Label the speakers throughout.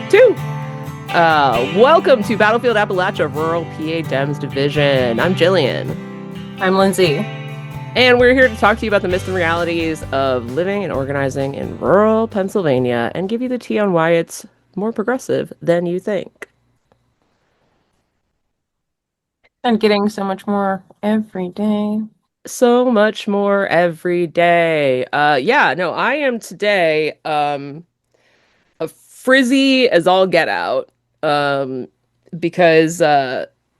Speaker 1: Two. Welcome to Battlefield Appalachia Rural PA Dems Division. I'm Gillian.
Speaker 2: I'm Lindsay.
Speaker 1: And we're here to talk to you about the myths and realities of living and organizing in rural Pennsylvania and give you the tea on why it's more progressive than you think.
Speaker 2: And getting so much more every day.
Speaker 1: So much more every day. I am today a frizzy as all get out. Because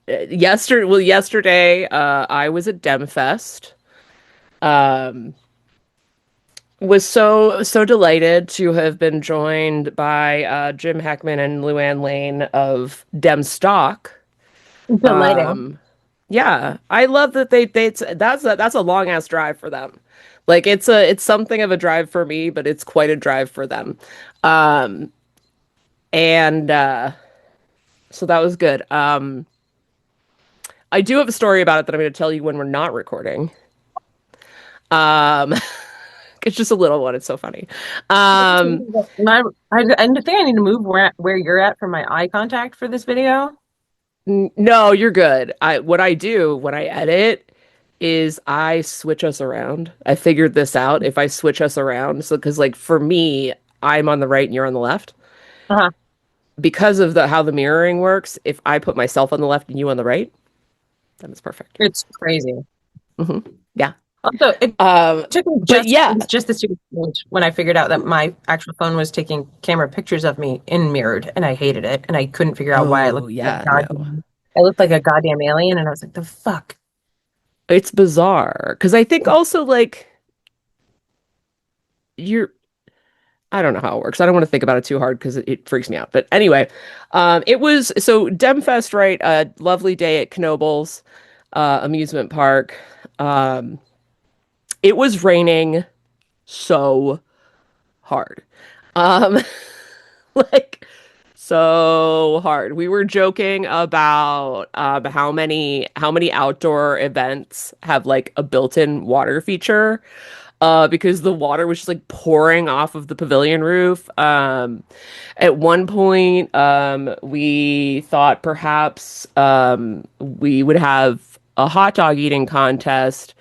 Speaker 1: yesterday I was at DemFest. Um, was so delighted to have been joined by Jim Heckman and Luann Lane of Dem Stock.
Speaker 2: Delighting.
Speaker 1: Yeah, I love that that's a long ass drive for them. Like it's something of a drive for me, but it's quite a drive for them. Um, and So that was good. I do have a story about it that I'm going to tell you when we're not recording. Um, it's just a little one. It's so funny.
Speaker 2: I think I need to move where you're at for my eye contact for this video.
Speaker 1: No, you're good. What I do when I edit is I switch us around. I figured this out if I switch us around. So, because like for me, I'm on the right and you're on the left.
Speaker 2: Uh-huh.
Speaker 1: Because of how the mirroring works, if I put myself on the left and you on the right, then it's perfect.
Speaker 2: It's crazy.
Speaker 1: Yeah.
Speaker 2: Also, it took me just this year when I figured out that my actual phone was taking camera pictures of me in mirrored, and I hated it, and I couldn't figure out why I looked I looked like a goddamn alien, and I was like, the fuck.
Speaker 1: It's bizarre because I think also like I don't know how it works. I don't want to think about it too hard because it freaks me out. But anyway, it was so DemFest, right? A lovely day at Knoebels amusement park. It was raining so hard. Um, like so hard. We were joking about how many outdoor events have like a built-in water feature. Because the water was just like pouring off of the pavilion roof. At one point, we thought perhaps we would have a hot dog eating contest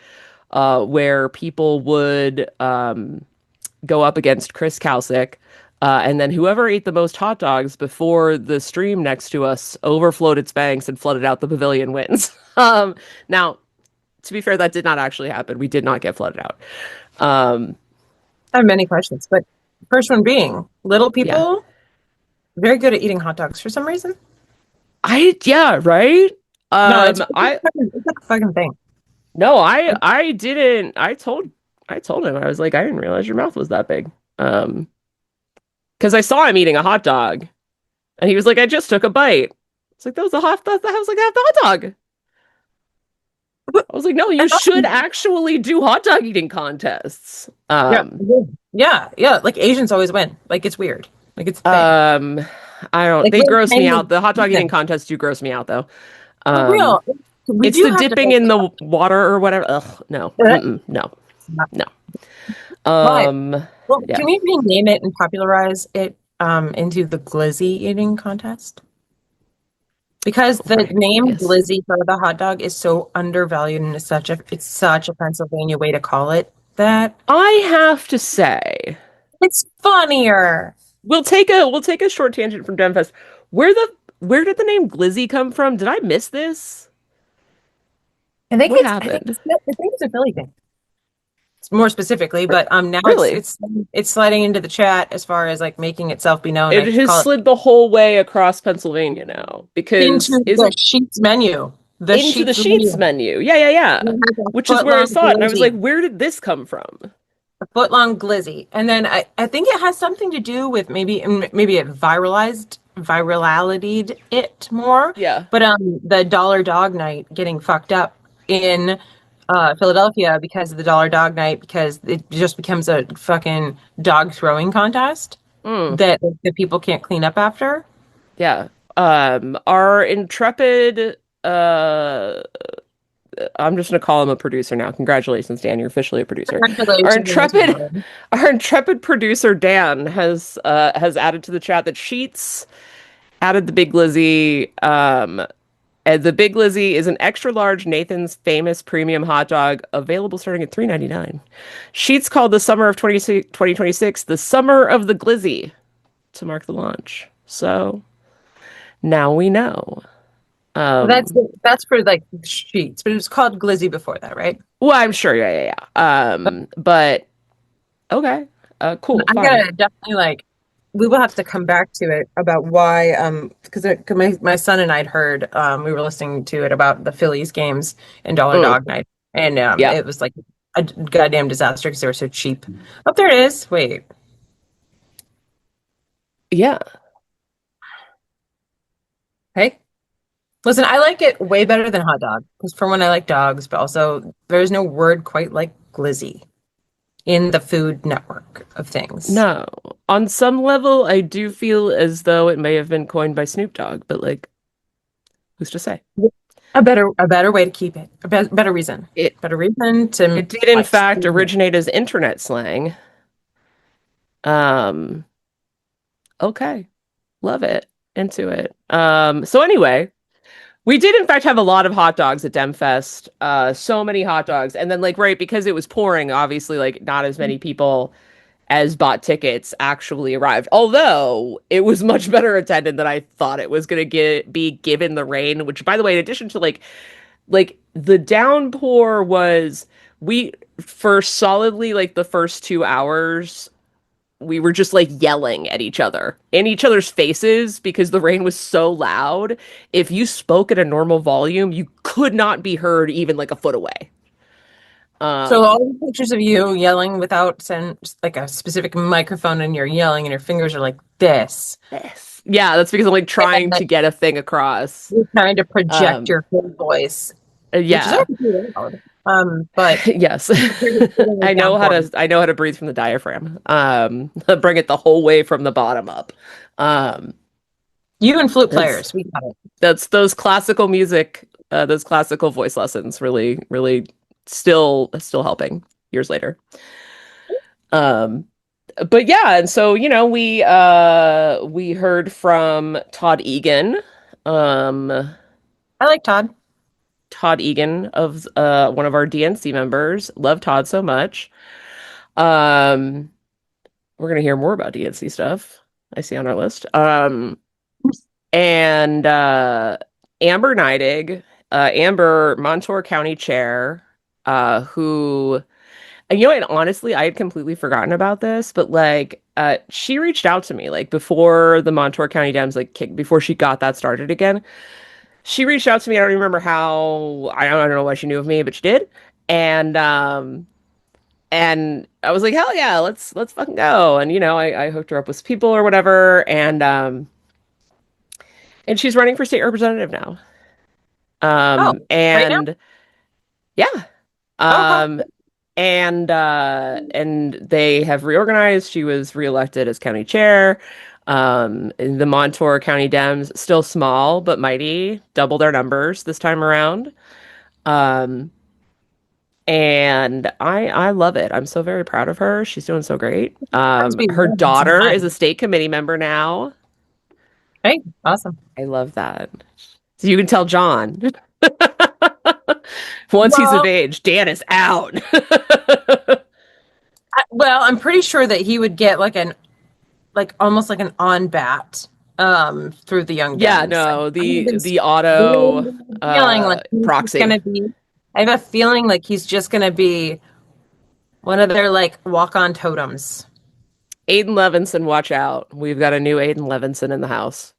Speaker 1: where people would go up against Chris Kalsick. And then whoever ate the most hot dogs before the stream next to us overflowed its banks and flooded out the pavilion wins. Now, to be fair, that did not actually happen. We did not get flooded out.
Speaker 2: I have many questions, but first one being little people very good at eating hot dogs for some reason.
Speaker 1: Right?
Speaker 2: No, it's like a fucking thing.
Speaker 1: No, I didn't. I told him, I was like, I didn't realize your mouth was that big. Because I saw him eating a hot dog, and he was like, I just took a bite. It's like that was like half the hot dog. I was like, no, you should actually do hot dog eating contests.
Speaker 2: Yeah. Like Asians always win. Like it's weird. Like it's
Speaker 1: I don't.
Speaker 2: like,
Speaker 1: they gross me out. The hot dog eating contests do gross me out, though.
Speaker 2: For real.
Speaker 1: It's the dipping in the water or whatever. Ugh, no, no.
Speaker 2: Well, can we rename it and popularize it into the Glizzy eating contest? Because the name Glizzy for the hot dog is so undervalued and it's such a Pennsylvania way to call it that.
Speaker 1: I have to say,
Speaker 2: it's funnier.
Speaker 1: We'll take a short tangent from DemFest. Where did the name Glizzy come from? Did I miss this? What happened?
Speaker 2: I think it's a Philly thing. More specifically, but now
Speaker 1: really?
Speaker 2: it's sliding into the chat as far as like making itself be known.
Speaker 1: It has slid the whole way across Pennsylvania now because
Speaker 2: into the Sheets menu.
Speaker 1: The Sheets menu. Yeah. Which is where I saw it, and I was like, where did this come from?
Speaker 2: A foot-long Glizzy. And then I think it has something to do with maybe it viralized it more.
Speaker 1: Yeah.
Speaker 2: But the Dollar Dog Night getting fucked up in Philadelphia because of the Dollar Dog Night, because it just becomes a fucking dog throwing contest that the people can't clean up after.
Speaker 1: Yeah. Our intrepid I'm just gonna call him a producer now. Congratulations, Dan, you're officially a producer. Our
Speaker 2: Congratulations on this
Speaker 1: intrepid,
Speaker 2: award.
Speaker 1: our intrepid producer Dan has added to the chat that Sheets added the Big Lizzy. And the Big Lizzy is an extra large Nathan's famous premium hot dog available starting at $3.99. Sheets called the summer of 2026 the summer of the Glizzy to mark the launch. So now we know.
Speaker 2: Well, that's
Speaker 1: Um,
Speaker 2: that's for like sheets, but it was called Glizzy before that, right?
Speaker 1: well, I'm sure, yeah. But okay, cool,
Speaker 2: I
Speaker 1: fine.
Speaker 2: gotta definitely like we will have to come back to it about why because my son and I'd heard we were listening to it about the Phillies games and Dollar
Speaker 1: Mm,
Speaker 2: Dog Night, and
Speaker 1: yeah,
Speaker 2: it was like a goddamn disaster because they were so cheap. Oh, there it is. Wait.
Speaker 1: yeah.
Speaker 2: Hey, listen, I like it way better than hot dog because for one, I like dogs, but also there's no word quite like glizzy in the Food Network of things.
Speaker 1: No, on some level, I do feel as though it may have been coined by Snoop Dogg, but like, who's to say?
Speaker 2: A better way to keep it. Better reason.
Speaker 1: It
Speaker 2: Better reason to
Speaker 1: it did in
Speaker 2: like.
Speaker 1: fact originate as internet slang. Um, okay. Love it. Into it. So anyway, we did in fact have a lot of hot dogs at Demfest. So many hot dogs. And then like right, because it was pouring, obviously like not as many people as bought tickets actually arrived. Although it was much better attended than I thought it was gonna be given the rain, which by the way, in addition to like the downpour was we for solidly like the first 2 hours we were just like yelling at each other in each other's faces because the rain was so loud. If you spoke at a normal volume, you could not be heard even like a foot away.
Speaker 2: So
Speaker 1: Um,
Speaker 2: all the pictures of you yelling without like a specific microphone and you're yelling and your fingers are like this.
Speaker 1: yes. Yeah, that's because I'm like
Speaker 2: And
Speaker 1: trying
Speaker 2: then
Speaker 1: to get a thing across.
Speaker 2: you're trying to project
Speaker 1: Um,
Speaker 2: your whole voice, which is
Speaker 1: yeah.
Speaker 2: already pretty loud. But
Speaker 1: Yes.
Speaker 2: compared to sitting with downpour.
Speaker 1: I know how to breathe from the diaphragm. Bring it the whole way from the bottom up. Um,
Speaker 2: You and flute
Speaker 1: that's
Speaker 2: players, we got it.
Speaker 1: that's those classical voice lessons really still helping years later. Um, but yeah, and so we heard from um
Speaker 2: I like Todd.
Speaker 1: Todd Egan of one of our DNC members. Love Todd so much. Um, we're gonna hear more about DNC stuff. I see on our list. And Amber Neidig, Amber Montour County Chair, who and and honestly, I had completely forgotten about this, but like she reached out to me like before the Montour County Dems before she got that started again. She reached out to me. I don't remember how. I don't know why she knew of me, but she did. And and I was like, hell yeah, let's fucking go. And I hooked her up with some people or whatever, and she's running for state representative now.
Speaker 2: Oh, right now?
Speaker 1: And yeah.
Speaker 2: Oh, huh.
Speaker 1: Um, and they have reorganized. She was reelected as county chair. The Montour County Dems still small but mighty, double their numbers this time around. Um, and I love it. I'm so very proud of her. She's doing so great.
Speaker 2: Must be
Speaker 1: Her
Speaker 2: running some
Speaker 1: daughter is
Speaker 2: time.
Speaker 1: a state committee member now.
Speaker 2: Hey, awesome.
Speaker 1: I love that. So you can tell John once he's of
Speaker 2: Well,
Speaker 1: age, Dan is out.
Speaker 2: well, I'm pretty sure that he would get like almost like an on bat through the young
Speaker 1: Yeah,
Speaker 2: Dems.
Speaker 1: no,
Speaker 2: I have been
Speaker 1: the auto
Speaker 2: feeling like he's just
Speaker 1: proxy.
Speaker 2: gonna be. I have a feeling like he's just gonna be one of their like walk on totems.
Speaker 1: Aiden Levinson, watch out. We've got a new Aiden Levinson in the house.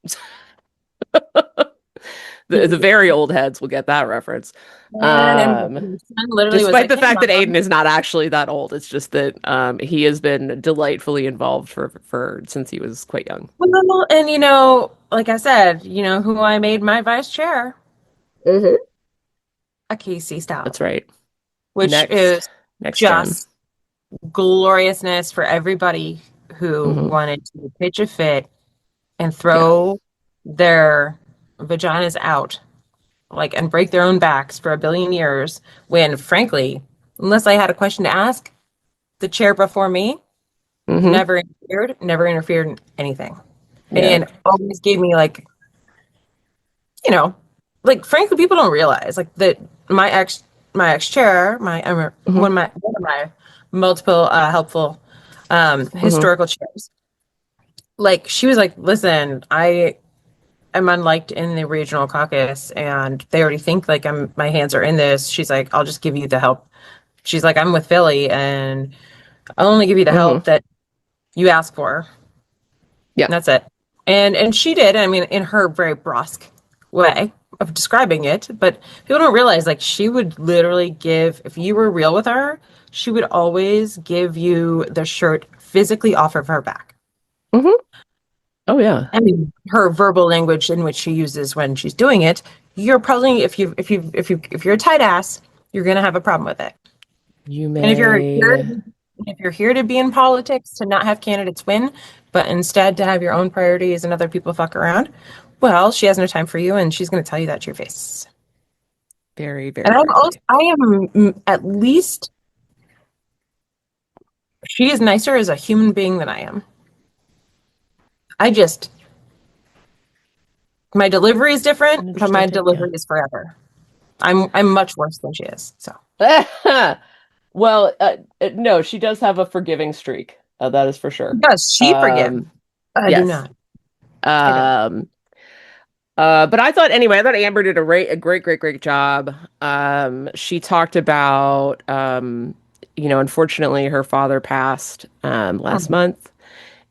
Speaker 1: The very old heads will get that reference.
Speaker 2: And
Speaker 1: Um,
Speaker 2: my son literally was
Speaker 1: Despite
Speaker 2: like,
Speaker 1: the
Speaker 2: "Hey,
Speaker 1: fact that Aiden
Speaker 2: mom."
Speaker 1: is not actually that old, it's just that he has been delightfully involved for since he was quite young.
Speaker 2: Well, and like I said, who I made my vice chair,
Speaker 1: Hmm.
Speaker 2: a Casey Stout,
Speaker 1: That's right.
Speaker 2: which
Speaker 1: Next,
Speaker 2: is
Speaker 1: next gen.
Speaker 2: just gloriousness for everybody who
Speaker 1: Hmm.
Speaker 2: wanted to pitch a fit and
Speaker 1: Yeah.
Speaker 2: throw their vaginas out like and break their own backs for a billion years when frankly, unless I had a question to ask, the chair before me
Speaker 1: Hmm.
Speaker 2: never interfered in anything.
Speaker 1: Yeah.
Speaker 2: And always gave me like, you know, like frankly, people don't realize like that my ex chair,
Speaker 1: Hmm.
Speaker 2: one of my multiple helpful
Speaker 1: Hmm.
Speaker 2: historical chairs. Like she was like, listen, I am unliked in the regional caucus, and they already think like my hands are in this. She's like, I'll just give you the help. She's like, I'm with Philly, and I'll only give you the
Speaker 1: Hmm.
Speaker 2: help that you ask for.
Speaker 1: Yeah.
Speaker 2: And that's it. And she did. I mean, in her very brusque way of describing it, but people don't realize like she would literally give if you were real with her, she would always give you the shirt physically off of her back.
Speaker 1: Hmm. Oh yeah.
Speaker 2: I mean, her verbal language in which she uses when she's doing it, you're probably if you're a tight ass, you're gonna have a problem with it.
Speaker 1: You
Speaker 2: And
Speaker 1: may
Speaker 2: if you're here to be in politics, to not have candidates win, but instead to have your own priorities and other people fuck around, well, she has no time for you, and she's going to tell you that to your face.
Speaker 1: very,
Speaker 2: And
Speaker 1: very rarely.
Speaker 2: I am at least she is nicer as a human being than I am. I just my delivery is different,
Speaker 1: An
Speaker 2: but
Speaker 1: interesting
Speaker 2: my
Speaker 1: take. Yeah.
Speaker 2: delivery is forever. I'm much worse than she is. So
Speaker 1: Well, no, she does have a forgiving streak. That is for sure.
Speaker 2: does she forgive?
Speaker 1: Um,
Speaker 2: I do
Speaker 1: yes.
Speaker 2: not. I don't.
Speaker 1: Um, but I thought anyway, I thought Amber did a great, great, great job. She talked about, unfortunately her father passed last
Speaker 2: Hmm.
Speaker 1: month,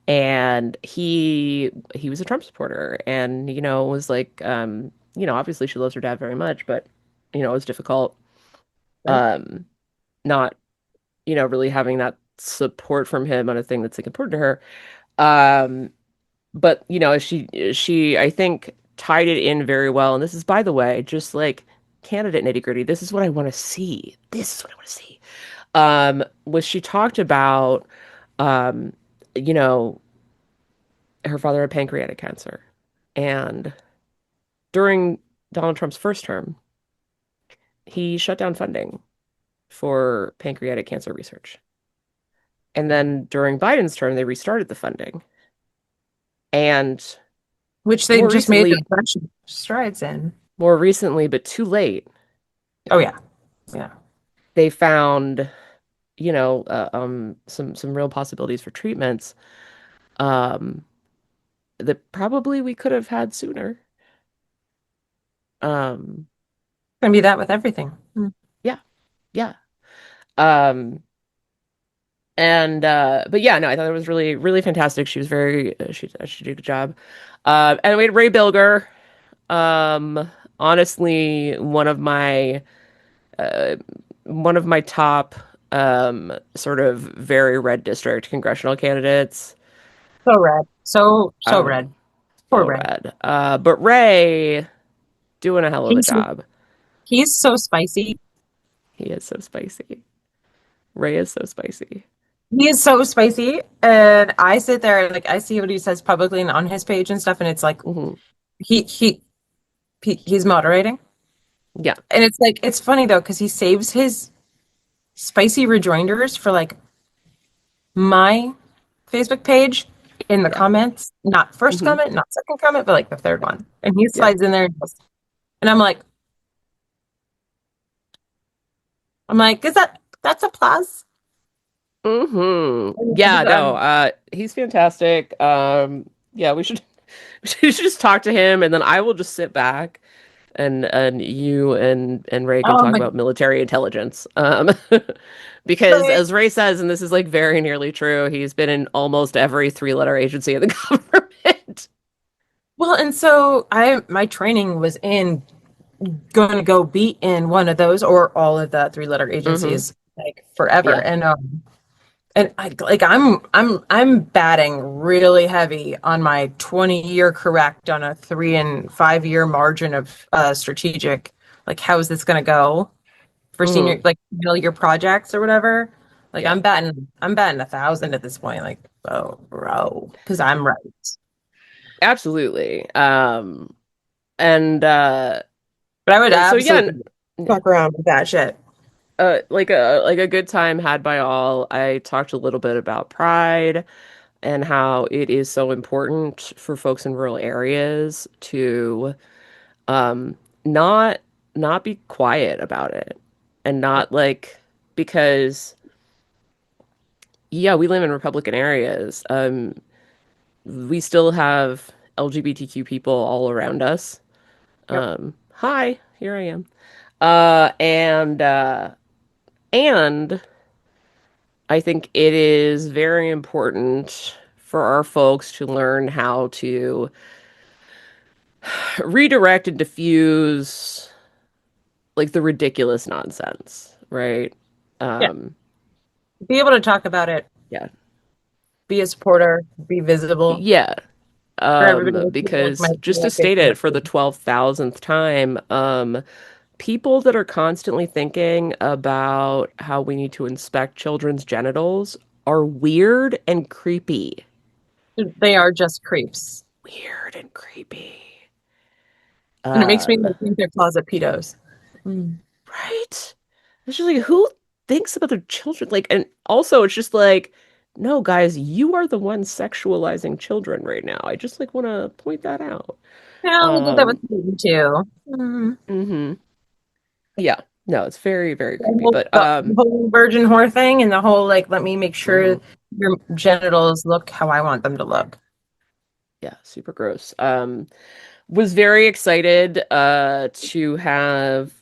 Speaker 1: and he was a Trump supporter, and was like, obviously she loves her dad very much, but it was difficult,
Speaker 2: Sure.
Speaker 1: um, not really having that support from him on a thing that's like important to her. Um, but she I think tied it in very well. And this is, by the way, just like candidate nitty gritty. This is what I want to see. This is what I want to see. Was she talked about, um, you know, her father had pancreatic cancer, and during Donald Trump's first term, he shut down funding for pancreatic cancer research. And then during Biden's term, they restarted the funding. And
Speaker 2: Which they
Speaker 1: more
Speaker 2: just made
Speaker 1: recently,
Speaker 2: a bunch of strides in.
Speaker 1: but too late,
Speaker 2: Oh yeah, yeah.
Speaker 1: they found, some real possibilities for treatments, um, that probably we could have had sooner. Um,
Speaker 2: Gonna be that with everything.
Speaker 1: yeah, yeah. Um, but yeah, no, I thought it was really, really fantastic. She was very, she did a good job. And we had Ray Bilger. Um, honestly, uh, one of my top, sort of very red district congressional candidates.
Speaker 2: So red. So
Speaker 1: Um,
Speaker 2: red. Poor
Speaker 1: so
Speaker 2: Red.
Speaker 1: red. But Ray doing a hell of a
Speaker 2: He's
Speaker 1: job.
Speaker 2: he's so spicy.
Speaker 1: He is so spicy. Ray is so spicy.
Speaker 2: He is so spicy. And I sit there like I see what he says publicly and on his page and stuff, and it's like
Speaker 1: Hmm.
Speaker 2: he he, he's moderating.
Speaker 1: Yeah.
Speaker 2: And it's like it's funny though, because he saves his spicy rejoinders for like my Facebook page in the
Speaker 1: Yeah.
Speaker 2: comments. Not first
Speaker 1: Hmm.
Speaker 2: comment, not second comment, but like the third one. And he
Speaker 1: Yeah.
Speaker 2: slides in there and I'm like, is that's applause?
Speaker 1: Yeah, no, he's fantastic. Yeah, we should just talk to him, and then I will just sit back, and you and Ray can
Speaker 2: Oh
Speaker 1: talk
Speaker 2: my
Speaker 1: about military intelligence. Because
Speaker 2: God.
Speaker 1: as Ray says, and this is like very nearly true, he's been in almost every three-letter agency in the government.
Speaker 2: Well, and so I my training was in going to go be in one of those or all of the three-letter
Speaker 1: Hmm.
Speaker 2: agencies like forever.
Speaker 1: Yeah.
Speaker 2: And I like I'm batting really heavy on my 20-year correct on a 3 and 5 year margin of strategic like how is this going to go for senior
Speaker 1: Hmm.
Speaker 2: like middle year projects or whatever. Like
Speaker 1: Yeah.
Speaker 2: I'm batting 1,000 at this point. Like, oh, bro, because I'm right.
Speaker 1: Absolutely. And
Speaker 2: But I would
Speaker 1: So yeah,
Speaker 2: absolutely fuck around with that shit.
Speaker 1: like a good time had by all. I talked a little bit about pride and how it is so important for folks in rural areas to um not not be quiet about it and not like because yeah, we live in Republican areas. We still have LGBTQ people all around us.
Speaker 2: Yep.
Speaker 1: Hi, here I am. And I think it is very important for our folks to learn how to redirect and diffuse like the ridiculous nonsense, right?
Speaker 2: Yeah.
Speaker 1: Um,
Speaker 2: Be able to talk about it,
Speaker 1: yeah.
Speaker 2: be a supporter, be visible
Speaker 1: Yeah.
Speaker 2: for everybody who like
Speaker 1: Because
Speaker 2: might feel
Speaker 1: just to
Speaker 2: like they
Speaker 1: state
Speaker 2: can't
Speaker 1: it for
Speaker 2: be.
Speaker 1: the 12,000th time, people that are constantly thinking about how we need to inspect children's genitals are weird and creepy.
Speaker 2: They are just creeps.
Speaker 1: Weird and creepy.
Speaker 2: And it makes me
Speaker 1: Um,
Speaker 2: like, think they're closet pedos. Mm.
Speaker 1: right? It's just like who thinks about their children? Like, and also it's just like, no, guys, you are the ones sexualizing children right now. I just like want to point that out.
Speaker 2: Yeah, we did that with
Speaker 1: Um,
Speaker 2: Putin too. Mm.
Speaker 1: hmm Yeah. No, it's very, very
Speaker 2: The
Speaker 1: creepy.
Speaker 2: whole,
Speaker 1: But
Speaker 2: the whole virgin whore thing and the whole like, let me make sure
Speaker 1: mhm.
Speaker 2: your genitals look how I want them to look.
Speaker 1: Yeah, super gross. Was very excited to have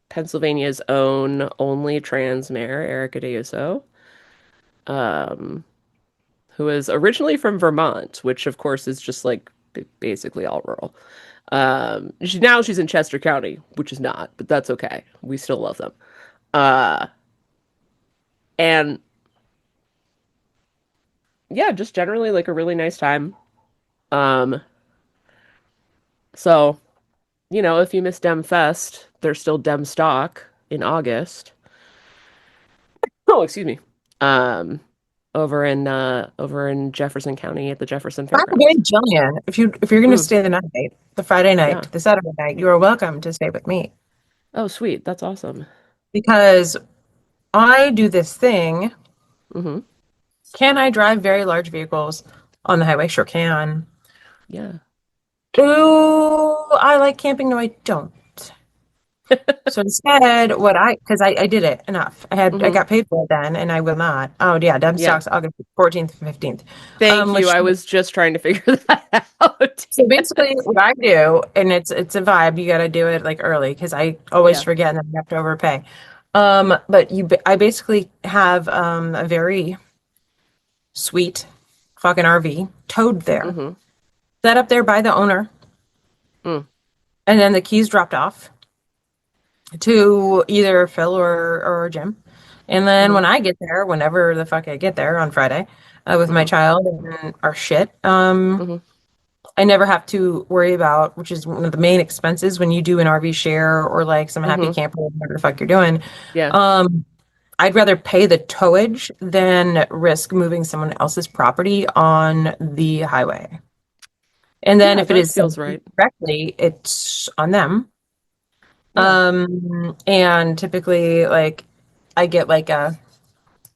Speaker 1: Pennsylvania's own only trans mayor, Erica DeUso, um, who is originally from Vermont, which of course is just like basically all rural. Now she's in Chester County, which is not, but that's okay. We still love them. Uh, and yeah, just generally like a really nice time. Um, so if you miss Dem Fest, there's still Dem Stock in August. Oh, excuse me. Um, over in Jefferson County at the Jefferson
Speaker 2: By the way,
Speaker 1: Fairgrounds.
Speaker 2: Gillian, if you're going to
Speaker 1: Mm,
Speaker 2: stay the night, the Friday
Speaker 1: yeah.
Speaker 2: night, the Saturday night, you are welcome to stay with me
Speaker 1: Oh, sweet. That's awesome.
Speaker 2: because I do this thing.
Speaker 1: Mm-hmm.
Speaker 2: Can I drive very large vehicles on the highway? Sure can.
Speaker 1: Yeah.
Speaker 2: Do I like camping? No, I don't. So instead, because I did it enough. I
Speaker 1: Mm-hmm.
Speaker 2: got paid for it then, and I will not. Oh yeah, Deb
Speaker 1: Yeah.
Speaker 2: stocks August 14th, 15th.
Speaker 1: Thank you.
Speaker 2: Which
Speaker 1: I was just trying to figure that out.
Speaker 2: so basically what I do, and it's a vibe. You got to do it like early because I always
Speaker 1: Yeah.
Speaker 2: forget and then I have to overpay. But I basically have a very sweet fucking RV towed there,
Speaker 1: Mm-hmm.
Speaker 2: set up there by the owner,
Speaker 1: Mm.
Speaker 2: and then the keys dropped off to either Phil or Jim. And then
Speaker 1: Mm-hmm.
Speaker 2: when I get there, whenever the fuck I get there on Friday, with my
Speaker 1: Mm-hmm.
Speaker 2: child and our shit,
Speaker 1: Mm-hmm.
Speaker 2: I never have to worry about, which is one of the main expenses when you do an RV share or like some happy
Speaker 1: Mm-hmm.
Speaker 2: camper, whatever the fuck you're doing.
Speaker 1: Yeah.
Speaker 2: Um, I'd rather pay the towage than risk moving someone else's property on the highway. And then
Speaker 1: Yeah,
Speaker 2: if it
Speaker 1: that
Speaker 2: is
Speaker 1: feels
Speaker 2: done
Speaker 1: right.
Speaker 2: correctly, it's on them.
Speaker 1: Yeah.
Speaker 2: And typically, like, I get like a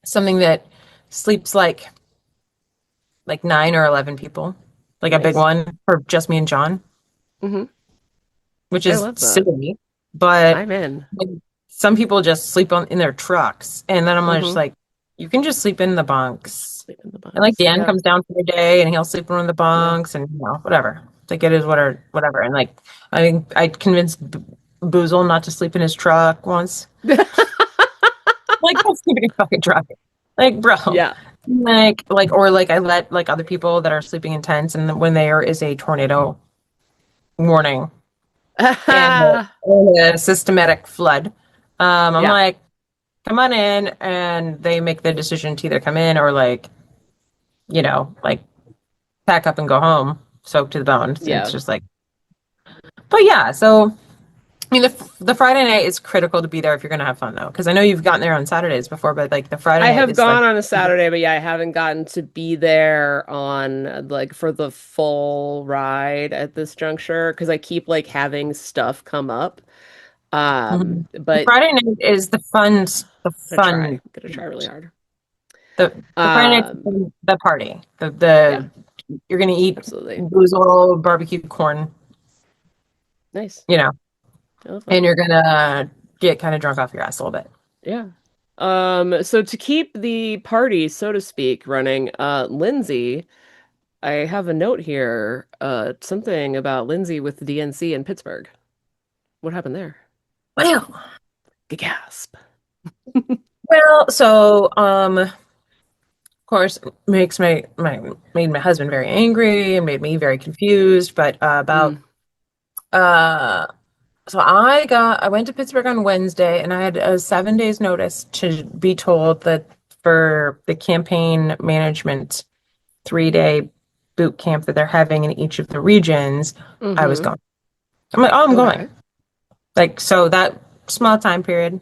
Speaker 2: something that sleeps like 9 or 11 people, like a big
Speaker 1: Nice.
Speaker 2: one for just me and John,
Speaker 1: Mm-hmm.
Speaker 2: which
Speaker 1: I
Speaker 2: is
Speaker 1: love that.
Speaker 2: silly. But
Speaker 1: I'm in.
Speaker 2: like, some people just sleep in their trucks, and then I'm just
Speaker 1: Mm-hmm.
Speaker 2: like, you can just sleep in the bunks.
Speaker 1: Sleep in the
Speaker 2: And like
Speaker 1: bunks.
Speaker 2: Dan
Speaker 1: Yeah.
Speaker 2: comes down for the day, and he'll sleep in one of the
Speaker 1: Yeah.
Speaker 2: bunks, and whatever. Like it is whatever. And like I convinced Boozle not to sleep in his truck once. Like, go sleep in your fucking truck. Like, bro.
Speaker 1: Yeah.
Speaker 2: Or like I let like other people that are sleeping in tents, and when there is a tornado warning and a systematic flood, I'm
Speaker 1: Yeah.
Speaker 2: like, come on in, and they make the decision to either come in or like pack up and go home, soaked to the bone. It's
Speaker 1: Yeah.
Speaker 2: just like, but yeah, so I mean, the Friday night is critical to be there if you're going to have fun, though, because I know you've gotten there on Saturdays before, but like the Friday
Speaker 1: I
Speaker 2: night
Speaker 1: have
Speaker 2: is like,
Speaker 1: gone on a Saturday, but yeah, I haven't gotten to be there on like for the full ride at this juncture because I keep like having stuff come up.
Speaker 2: mhm. The
Speaker 1: But
Speaker 2: Friday night is the fun,
Speaker 1: gonna try really hard.
Speaker 2: the Friday night,
Speaker 1: Um,
Speaker 2: the party,
Speaker 1: yeah,
Speaker 2: you're going to eat
Speaker 1: absolutely.
Speaker 2: boozle barbecue corn,
Speaker 1: Nice.
Speaker 2: you know,
Speaker 1: I love that.
Speaker 2: and you're going to get kind of drunk off your ass a little bit.
Speaker 1: Yeah. So to keep the party, so to speak, running, Lindsay, I have a note here, something about Lindsay with the DNC in Pittsburgh. What happened there?
Speaker 2: Well,
Speaker 1: Gasp.
Speaker 2: of course, makes made my husband very angry and made me very confused. But about
Speaker 1: Mm,
Speaker 2: uh, so I went to Pittsburgh on Wednesday, and I had a 7 days notice to be told that for the campaign management 3 day boot camp that they're having in each of the regions, I was
Speaker 1: mm-hmm.
Speaker 2: gone. I'm like, oh, I'm going.
Speaker 1: Okay.
Speaker 2: Like, so that small time period.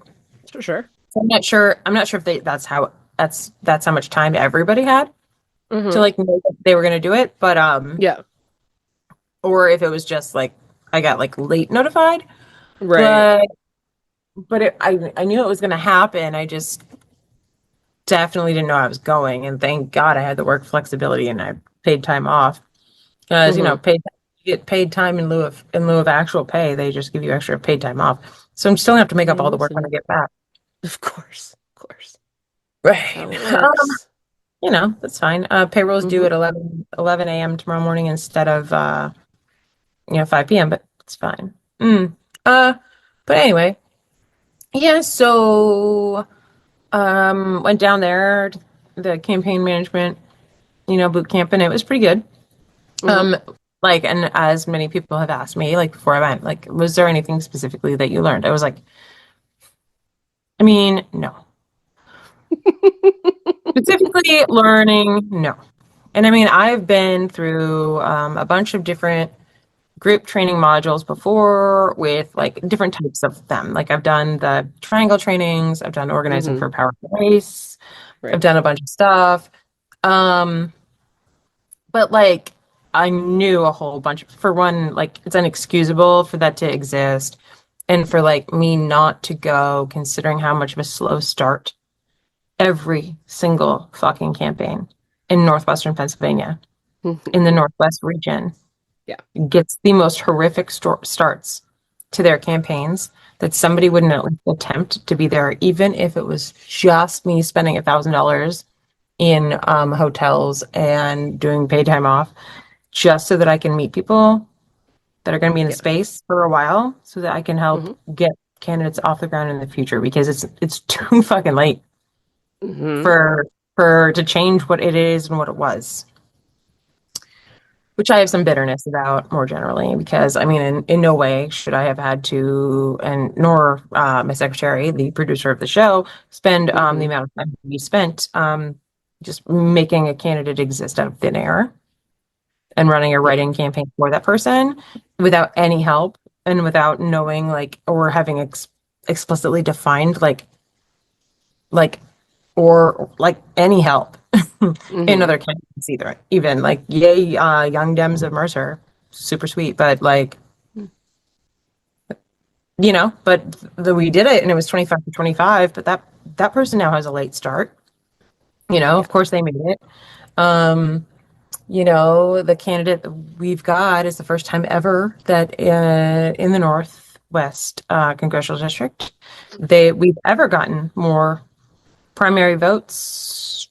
Speaker 1: Sure, sure.
Speaker 2: So I'm not sure. I'm not sure if that's how much time everybody had to
Speaker 1: Mm-hmm.
Speaker 2: like know that they were going to do it, but
Speaker 1: Yeah.
Speaker 2: or if it was just like I got like late notified,
Speaker 1: Right.
Speaker 2: but I knew it was going to happen. I just definitely didn't know I was going, and thank God I had the work flexibility and I paid time off because
Speaker 1: Mm-hmm.
Speaker 2: paid you get paid time in lieu of actual pay. They just give you extra paid time off. So I'm still gonna have to make up
Speaker 1: Hey,
Speaker 2: all the work when I
Speaker 1: listen.
Speaker 2: get back.
Speaker 1: Of course. Of course. That's
Speaker 2: Right.
Speaker 1: how it works.
Speaker 2: That's fine. Payroll is due
Speaker 1: Mm-hmm.
Speaker 2: at 11 a.m. tomorrow morning instead of 5 p.m., but it's fine. Uh, but anyway, yeah, so went down there, the campaign management, boot camp, and it was pretty good.
Speaker 1: Mm-hmm.
Speaker 2: Um, like, and as many people have asked me, like before I went, like, was there anything specifically that you learned? I was like, I mean, no. Specifically learning, no. And I mean, I've been through a bunch of different group training modules before with like different types of them. Like I've done the triangle trainings, I've done organizing
Speaker 1: Mm-hmm.
Speaker 2: for power race, I've
Speaker 1: Right.
Speaker 2: done a bunch of stuff. Um, but like I knew a whole bunch for one, like it's inexcusable for that to exist. And for like me not to go, considering how much of a slow start every single fucking campaign in northwestern Pennsylvania, in the Northwest region,
Speaker 1: Yeah.
Speaker 2: gets the most horrific starts to their campaigns that somebody wouldn't at least attempt to be there, even if it was just me spending $1,000 in hotels and doing paid time off, just so that I can meet people that are going to be in the
Speaker 1: Yeah.
Speaker 2: space for a while, so that I can help
Speaker 1: Mm-hmm.
Speaker 2: get candidates off the ground in the future because it's too fucking late
Speaker 1: Mm-hmm.
Speaker 2: for to change what it is and what it was, which I have some bitterness about more generally, because I mean, in no way should I have had to, and nor my secretary, the producer of the show, spend the
Speaker 1: Mm-hmm.
Speaker 2: amount of time we spent just making a candidate exist out of thin air and running a
Speaker 1: Yeah.
Speaker 2: writing campaign for that person without any help and without knowing like or having explicitly defined like or like any help in
Speaker 1: Mm-hmm.
Speaker 2: other candidates either. Even like, yay, young Dems of Mercer, super sweet, but like, but we did it and it was 25 to 25, but that person now has a late start.
Speaker 1: Yeah.
Speaker 2: Of course they made it. Um, the candidate that we've got is the first time ever that in the Northwest congressional district we've ever gotten more primary votes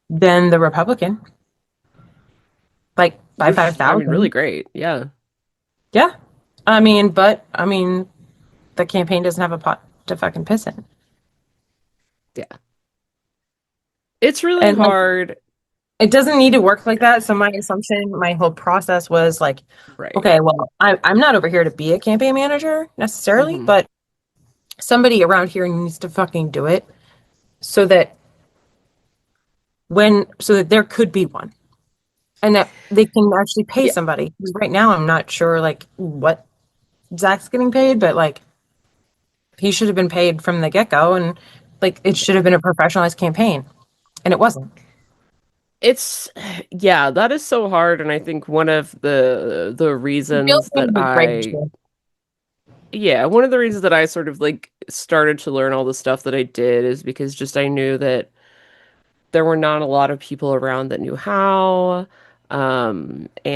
Speaker 2: than the Republican, like by
Speaker 1: Which is, I mean, really
Speaker 2: 5,000.
Speaker 1: great. Yeah.
Speaker 2: Yeah. I mean, the campaign doesn't have a pot to fucking piss in.
Speaker 1: Yeah. It's really
Speaker 2: And like,
Speaker 1: hard.
Speaker 2: it doesn't need to work like that. So my assumption, my whole process was like,
Speaker 1: Right.
Speaker 2: okay, well, I'm not over here to be a campaign manager necessarily,
Speaker 1: Mm-hmm.
Speaker 2: but somebody around here needs to fucking do it so that so that there could be one and that they can actually pay
Speaker 1: Yeah.
Speaker 2: somebody. Because right now I'm not sure like what Zach's getting paid, but like, He should have been paid from the get-go, and like it should have been a professionalized campaign, and it wasn't.
Speaker 1: It's yeah, that is so hard, and I think one of the
Speaker 2: Bill's
Speaker 1: reasons that
Speaker 2: name was great
Speaker 1: I
Speaker 2: too.
Speaker 1: yeah, one of the reasons that I sort of like started to learn all the stuff that I did is because just I knew that there were not a lot of people around that knew how,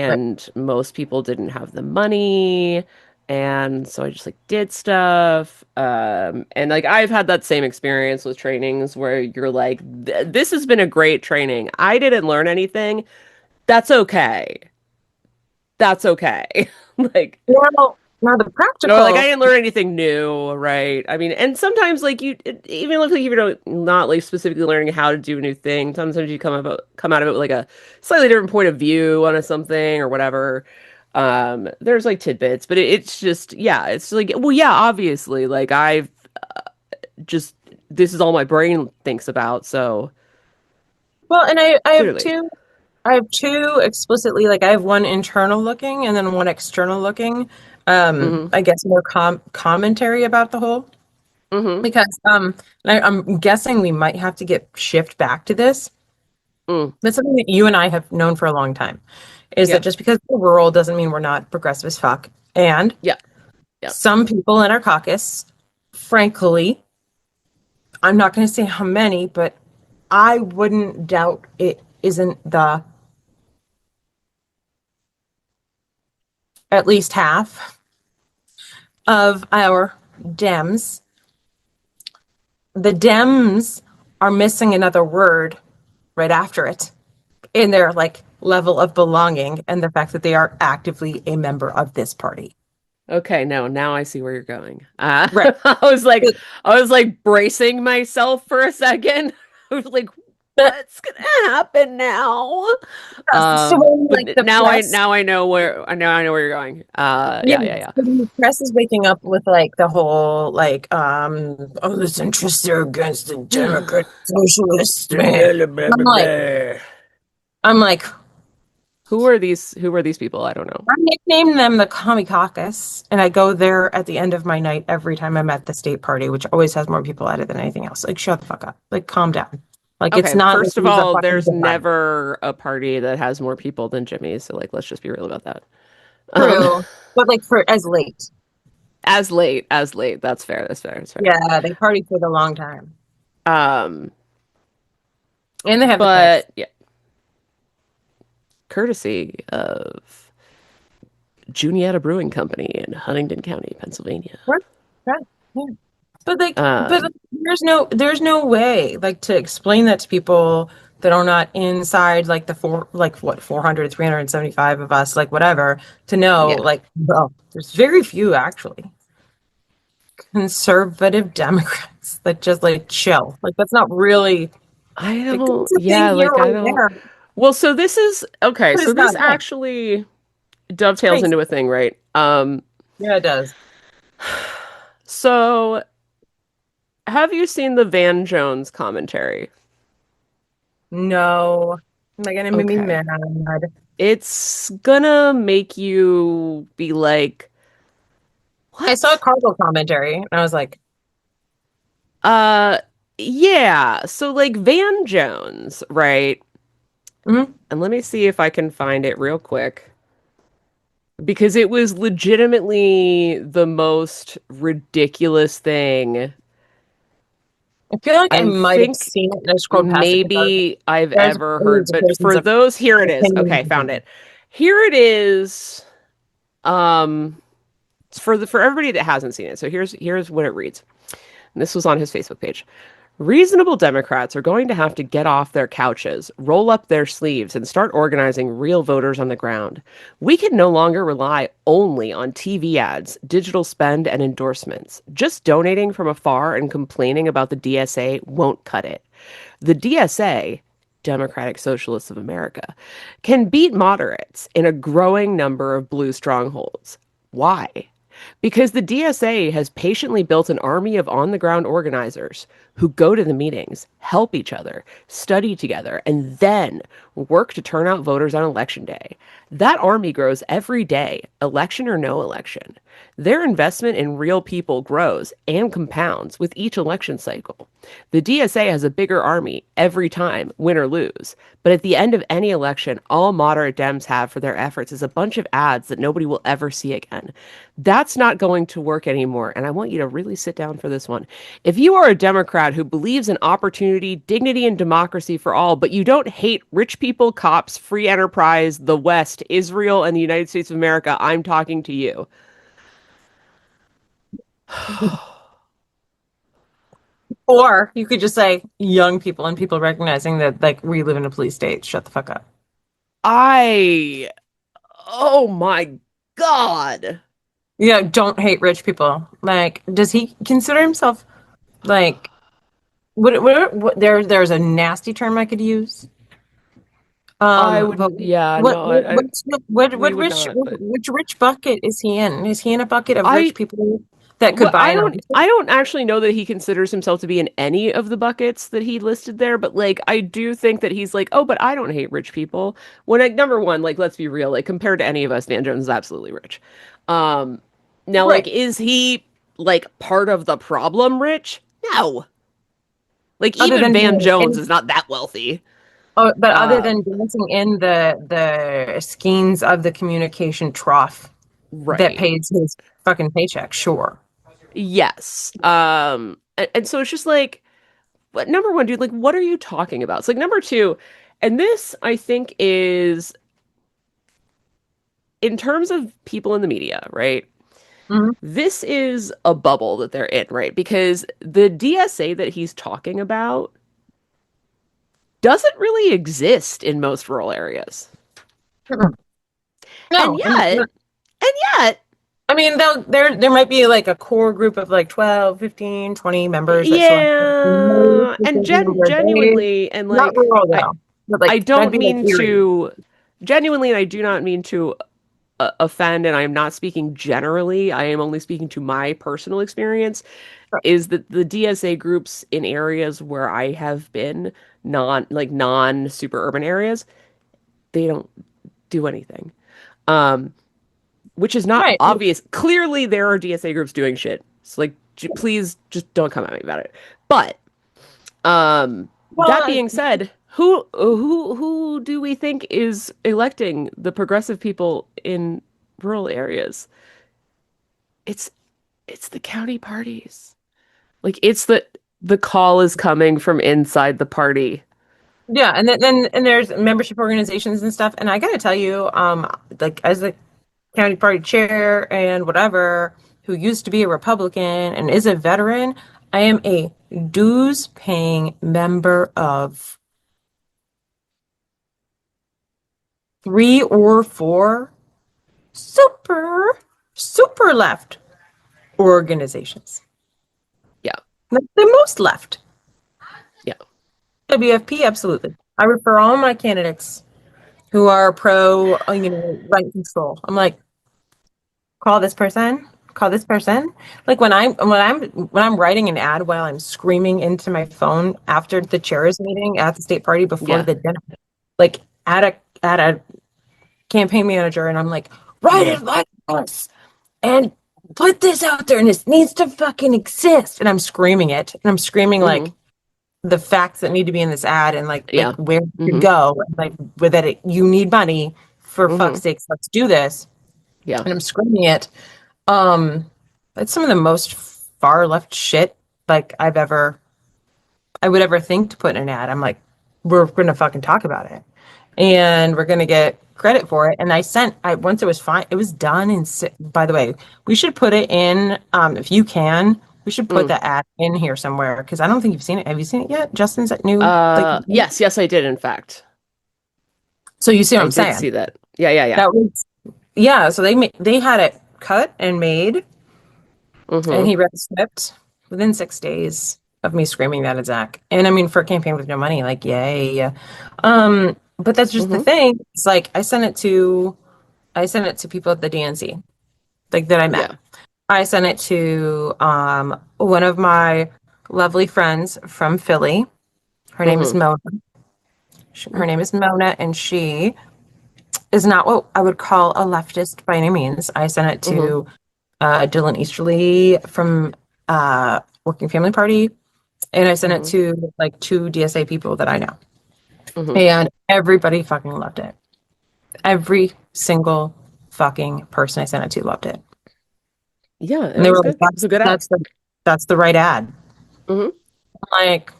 Speaker 2: Right.
Speaker 1: and most people didn't have the money, and so I just like did stuff, and like I've had that same experience with trainings where you're like, This has been a great training. I didn't learn anything. That's okay. That's okay." Like,
Speaker 2: Now the
Speaker 1: or like I
Speaker 2: practical.
Speaker 1: didn't learn anything new, right? I mean, and sometimes like even if like if you're not like specifically learning how to do a new thing, sometimes you come out of it with like a slightly different point of view on a something or whatever. There's like tidbits, but it's just yeah, it's like well yeah, obviously like I've just this is all my brain thinks about, so
Speaker 2: Well, and
Speaker 1: clearly.
Speaker 2: I have two explicitly, like I have one internal looking and then one external looking.
Speaker 1: Mm-hmm.
Speaker 2: I guess more commentary about the whole
Speaker 1: Mm-hmm.
Speaker 2: because I'm guessing we might have to get shift back to this.
Speaker 1: Mm.
Speaker 2: That's something that you and I have known for a long time. Is that
Speaker 1: Yeah.
Speaker 2: just because we're rural doesn't mean we're not progressive as fuck. And
Speaker 1: Yeah. Yeah.
Speaker 2: some people in our caucus, frankly, I'm not going to say how many, but I wouldn't doubt it isn't the at least half of our Dems. The Dems are missing another word right after it in their like level of belonging and the fact that they are actively a member of this party.
Speaker 1: Okay, no, now I see where you're going.
Speaker 2: Right.
Speaker 1: I was like, bracing myself for a second. I was like,
Speaker 2: But
Speaker 1: what's gonna happen now?
Speaker 2: so when like
Speaker 1: But
Speaker 2: the press,
Speaker 1: now I know where I know where you're going.
Speaker 2: yeah,
Speaker 1: Yeah, yeah, yeah.
Speaker 2: so the press is waking up with like the whole like oh the centrists are against the Democrat socialists. Man.
Speaker 1: Blah, blah,
Speaker 2: I'm
Speaker 1: blah,
Speaker 2: like
Speaker 1: blah.
Speaker 2: I'm like
Speaker 1: Who are these people? I don't know.
Speaker 2: I nickname them the Commie Caucus, and I go there at the end of my night every time I'm at the state party, which always has more people at it than anything else. Like, shut the fuck up. Like, calm down. Like, it's
Speaker 1: Okay,
Speaker 2: not like
Speaker 1: first of
Speaker 2: these are
Speaker 1: all,
Speaker 2: fucking
Speaker 1: there's
Speaker 2: divide.
Speaker 1: never a party that has more people than Jimmy's, so like let's just be real about that. Um
Speaker 2: True, but like for as late.
Speaker 1: as late, that's fair, that's fair.
Speaker 2: Yeah, they party for the long time,
Speaker 1: Um
Speaker 2: and they have the pics.
Speaker 1: but yeah, courtesy of Juniata Brewing Company in Huntingdon County, Pennsylvania.
Speaker 2: Right, right, yeah. But
Speaker 1: Um,
Speaker 2: there's no way like to explain that to people that are not inside like the four like what 400 375 of us like whatever to know
Speaker 1: yeah,
Speaker 2: like well there's very few actually conservative Democrats that just like chill. Like that's not really
Speaker 1: I
Speaker 2: like
Speaker 1: don't,
Speaker 2: that's a
Speaker 1: yeah,
Speaker 2: thing here
Speaker 1: like
Speaker 2: or
Speaker 1: I don't.
Speaker 2: there,
Speaker 1: Well, so this is okay.
Speaker 2: but
Speaker 1: So
Speaker 2: it's not
Speaker 1: this
Speaker 2: a thing.
Speaker 1: actually dovetails
Speaker 2: Crazy.
Speaker 1: into a thing, right?
Speaker 2: Yeah, it does.
Speaker 1: So have you seen the Van Jones commentary?
Speaker 2: No. Like gonna make me
Speaker 1: Okay.
Speaker 2: mad.
Speaker 1: It's gonna make you be like,
Speaker 2: I saw a
Speaker 1: what?
Speaker 2: Cargill commentary and I was like,
Speaker 1: Uh, yeah. So like Van Jones, right?
Speaker 2: mm-hmm.
Speaker 1: And let me see if I can find it real quick because it was legitimately the most ridiculous thing
Speaker 2: I feel like I
Speaker 1: I
Speaker 2: might have
Speaker 1: think
Speaker 2: seen it and I scrolled past it because I was like,
Speaker 1: maybe I've
Speaker 2: there's
Speaker 1: ever
Speaker 2: millions
Speaker 1: heard.
Speaker 2: of
Speaker 1: But
Speaker 2: persons
Speaker 1: for
Speaker 2: of
Speaker 1: those, here it is.
Speaker 2: opinion.
Speaker 1: Okay, found it. Here it is. Um, it's for everybody that hasn't seen it. So here's what it reads. And this was on his Facebook page. Reasonable Democrats are going to have to get off their couches, roll up their sleeves, and start organizing real voters on the ground. We can no longer rely only on TV ads, digital spend, and endorsements. Just donating from afar and complaining about the DSA won't cut it. The DSA, Democratic Socialists of America, can beat moderates in a growing number of blue strongholds. Why? Because the DSA has patiently built an army of on the ground organizers who go to the meetings, help each other, study together, and then work to turn out voters on election day. That army grows every day, election or no election. their investment in real people grows and compounds with each election cycle. The DSA has a bigger army every time, win or lose. But at the end of any election, all moderate Dems have for their efforts is a bunch of ads that nobody will ever see again. That's not going to work anymore, and I want you to really sit down for this one. If you are a Democrat who believes in opportunity, dignity, and democracy for all, but you don't hate rich people, cops, free enterprise, the West, Israel, and the United States of America, I'm talking to you.
Speaker 2: Or you could just say young people and people recognizing that like we live in a police state. Shut the fuck up.
Speaker 1: I, oh my God.
Speaker 2: Yeah, don't hate rich people. Like, does he consider himself like there's a nasty term I could use.
Speaker 1: I
Speaker 2: But
Speaker 1: would, yeah,
Speaker 2: what
Speaker 1: no,
Speaker 2: what what's
Speaker 1: we would not, but
Speaker 2: which rich bucket is he in? Is he in a bucket of rich
Speaker 1: I,
Speaker 2: people that could
Speaker 1: what
Speaker 2: buy an election?
Speaker 1: I don't actually know that he considers himself to be in any of the buckets that he listed there, but like I do think that he's like, oh, but I don't hate rich people. When like number one, like let's be real, like compared to any of us, Dan Jones is absolutely rich. Um, Now like
Speaker 2: Right.
Speaker 1: is he like part of the problem rich? No. Like
Speaker 2: Other
Speaker 1: even
Speaker 2: than
Speaker 1: Van
Speaker 2: being
Speaker 1: Jones
Speaker 2: in,
Speaker 1: is not that wealthy.
Speaker 2: oh, but other
Speaker 1: Um,
Speaker 2: than dancing in the skeins of the communication trough that
Speaker 1: right.
Speaker 2: pays his fucking paycheck, sure.
Speaker 1: Yes. And so it's just like, but number one, dude, like, what are you talking about? It's like number two, and this I think is in terms of people in the media, right?
Speaker 2: Mhm.
Speaker 1: This is a bubble that they're in, right? Because the DSA that he's talking about doesn't really exist in most rural areas.
Speaker 2: Mm-mm.
Speaker 1: And
Speaker 2: No, and
Speaker 1: yet, and yet,
Speaker 2: I mean, there might be like a core group of like 12, 15, 20 members that show up most
Speaker 1: yeah,
Speaker 2: of
Speaker 1: and
Speaker 2: the number of days.
Speaker 1: genuinely, and
Speaker 2: Not
Speaker 1: like,
Speaker 2: rural
Speaker 1: I
Speaker 2: though, but
Speaker 1: I
Speaker 2: like that'd
Speaker 1: don't
Speaker 2: be like
Speaker 1: mean
Speaker 2: eerie.
Speaker 1: to genuinely, and I do not mean to offend, and I am not speaking generally. I am only speaking to my personal experience. Is that the DSA groups in areas where I have been, non super urban areas, they don't do anything. Um, which is not
Speaker 2: Right.
Speaker 1: obvious. Clearly, there are DSA groups doing shit. So like, please just don't come at me about it. But that
Speaker 2: Well,
Speaker 1: being said, who do we think is electing the progressive people in rural areas? It's it's the county parties. Like it's the call is coming from inside the party.
Speaker 2: yeah, and then and there's membership organizations and stuff. And I gotta tell you, like as the county party chair and whatever, who used to be a Republican and is a veteran, I am a dues paying member of three or four super, super left organizations.
Speaker 1: Yeah,
Speaker 2: Like the most left.
Speaker 1: yeah.
Speaker 2: WFP, absolutely. I refer all my candidates who are pro, rent control. I'm like, call this person, call this person. Like when I'm writing an ad while I'm screaming into my phone after the chairs meeting at the state party before
Speaker 1: Yeah.
Speaker 2: the dinner, like at a campaign manager, and I'm like, write
Speaker 1: Hmm.
Speaker 2: it like this and put this out there, and this needs to fucking exist. And I'm screaming it, and I'm screaming like
Speaker 1: Hmm.
Speaker 2: the facts that need to be in this ad, and like
Speaker 1: Yeah.
Speaker 2: where it should
Speaker 1: Hmm.
Speaker 2: go, and, like with it, you need money for fuck's
Speaker 1: Hmm.
Speaker 2: sakes, let's do this.
Speaker 1: Yeah.
Speaker 2: And I'm screaming it. Um, it's some of the most far left shit like I would ever think to put in an ad. I'm like, we're gonna fucking talk about it, and we're gonna get credit for it. And I once it was fine, it was done. And by the way, we should put it in. If you can, we should put
Speaker 1: Mm.
Speaker 2: that ad in here somewhere because I don't think you've seen it. Have you seen it yet? Justin's that new like.
Speaker 1: Yes, yes, I did, in fact.
Speaker 2: So you see what
Speaker 1: I
Speaker 2: I'm
Speaker 1: did
Speaker 2: saying?
Speaker 1: see that. Yeah, yeah, yeah.
Speaker 2: That was yeah. So they had it cut and made, and
Speaker 1: Hmm.
Speaker 2: he read the script within 6 days of me screaming that at Zach. And I mean, for a campaign with no money, like, yay. But that's just the
Speaker 1: Hmm.
Speaker 2: thing. It's like I sent it to people at the DNC, like that I met.
Speaker 1: Yeah.
Speaker 2: I sent it to one of my lovely friends from Philly. Her name is
Speaker 1: Hmm.
Speaker 2: Mona. Her name is Mona, and she is not what I would call a leftist by any means. I sent it
Speaker 1: Hmm.
Speaker 2: to Dylan Easterly from Working Family Party, and I sent it
Speaker 1: Hmm.
Speaker 2: to like two DSA people that I know,
Speaker 1: Hmm.
Speaker 2: and everybody fucking loved it. Every single fucking person I sent it to loved it,
Speaker 1: Yeah,
Speaker 2: and
Speaker 1: it
Speaker 2: they
Speaker 1: was
Speaker 2: were like,
Speaker 1: good. It was a good ad.
Speaker 2: That's the right ad."
Speaker 1: Hmm.
Speaker 2: Like,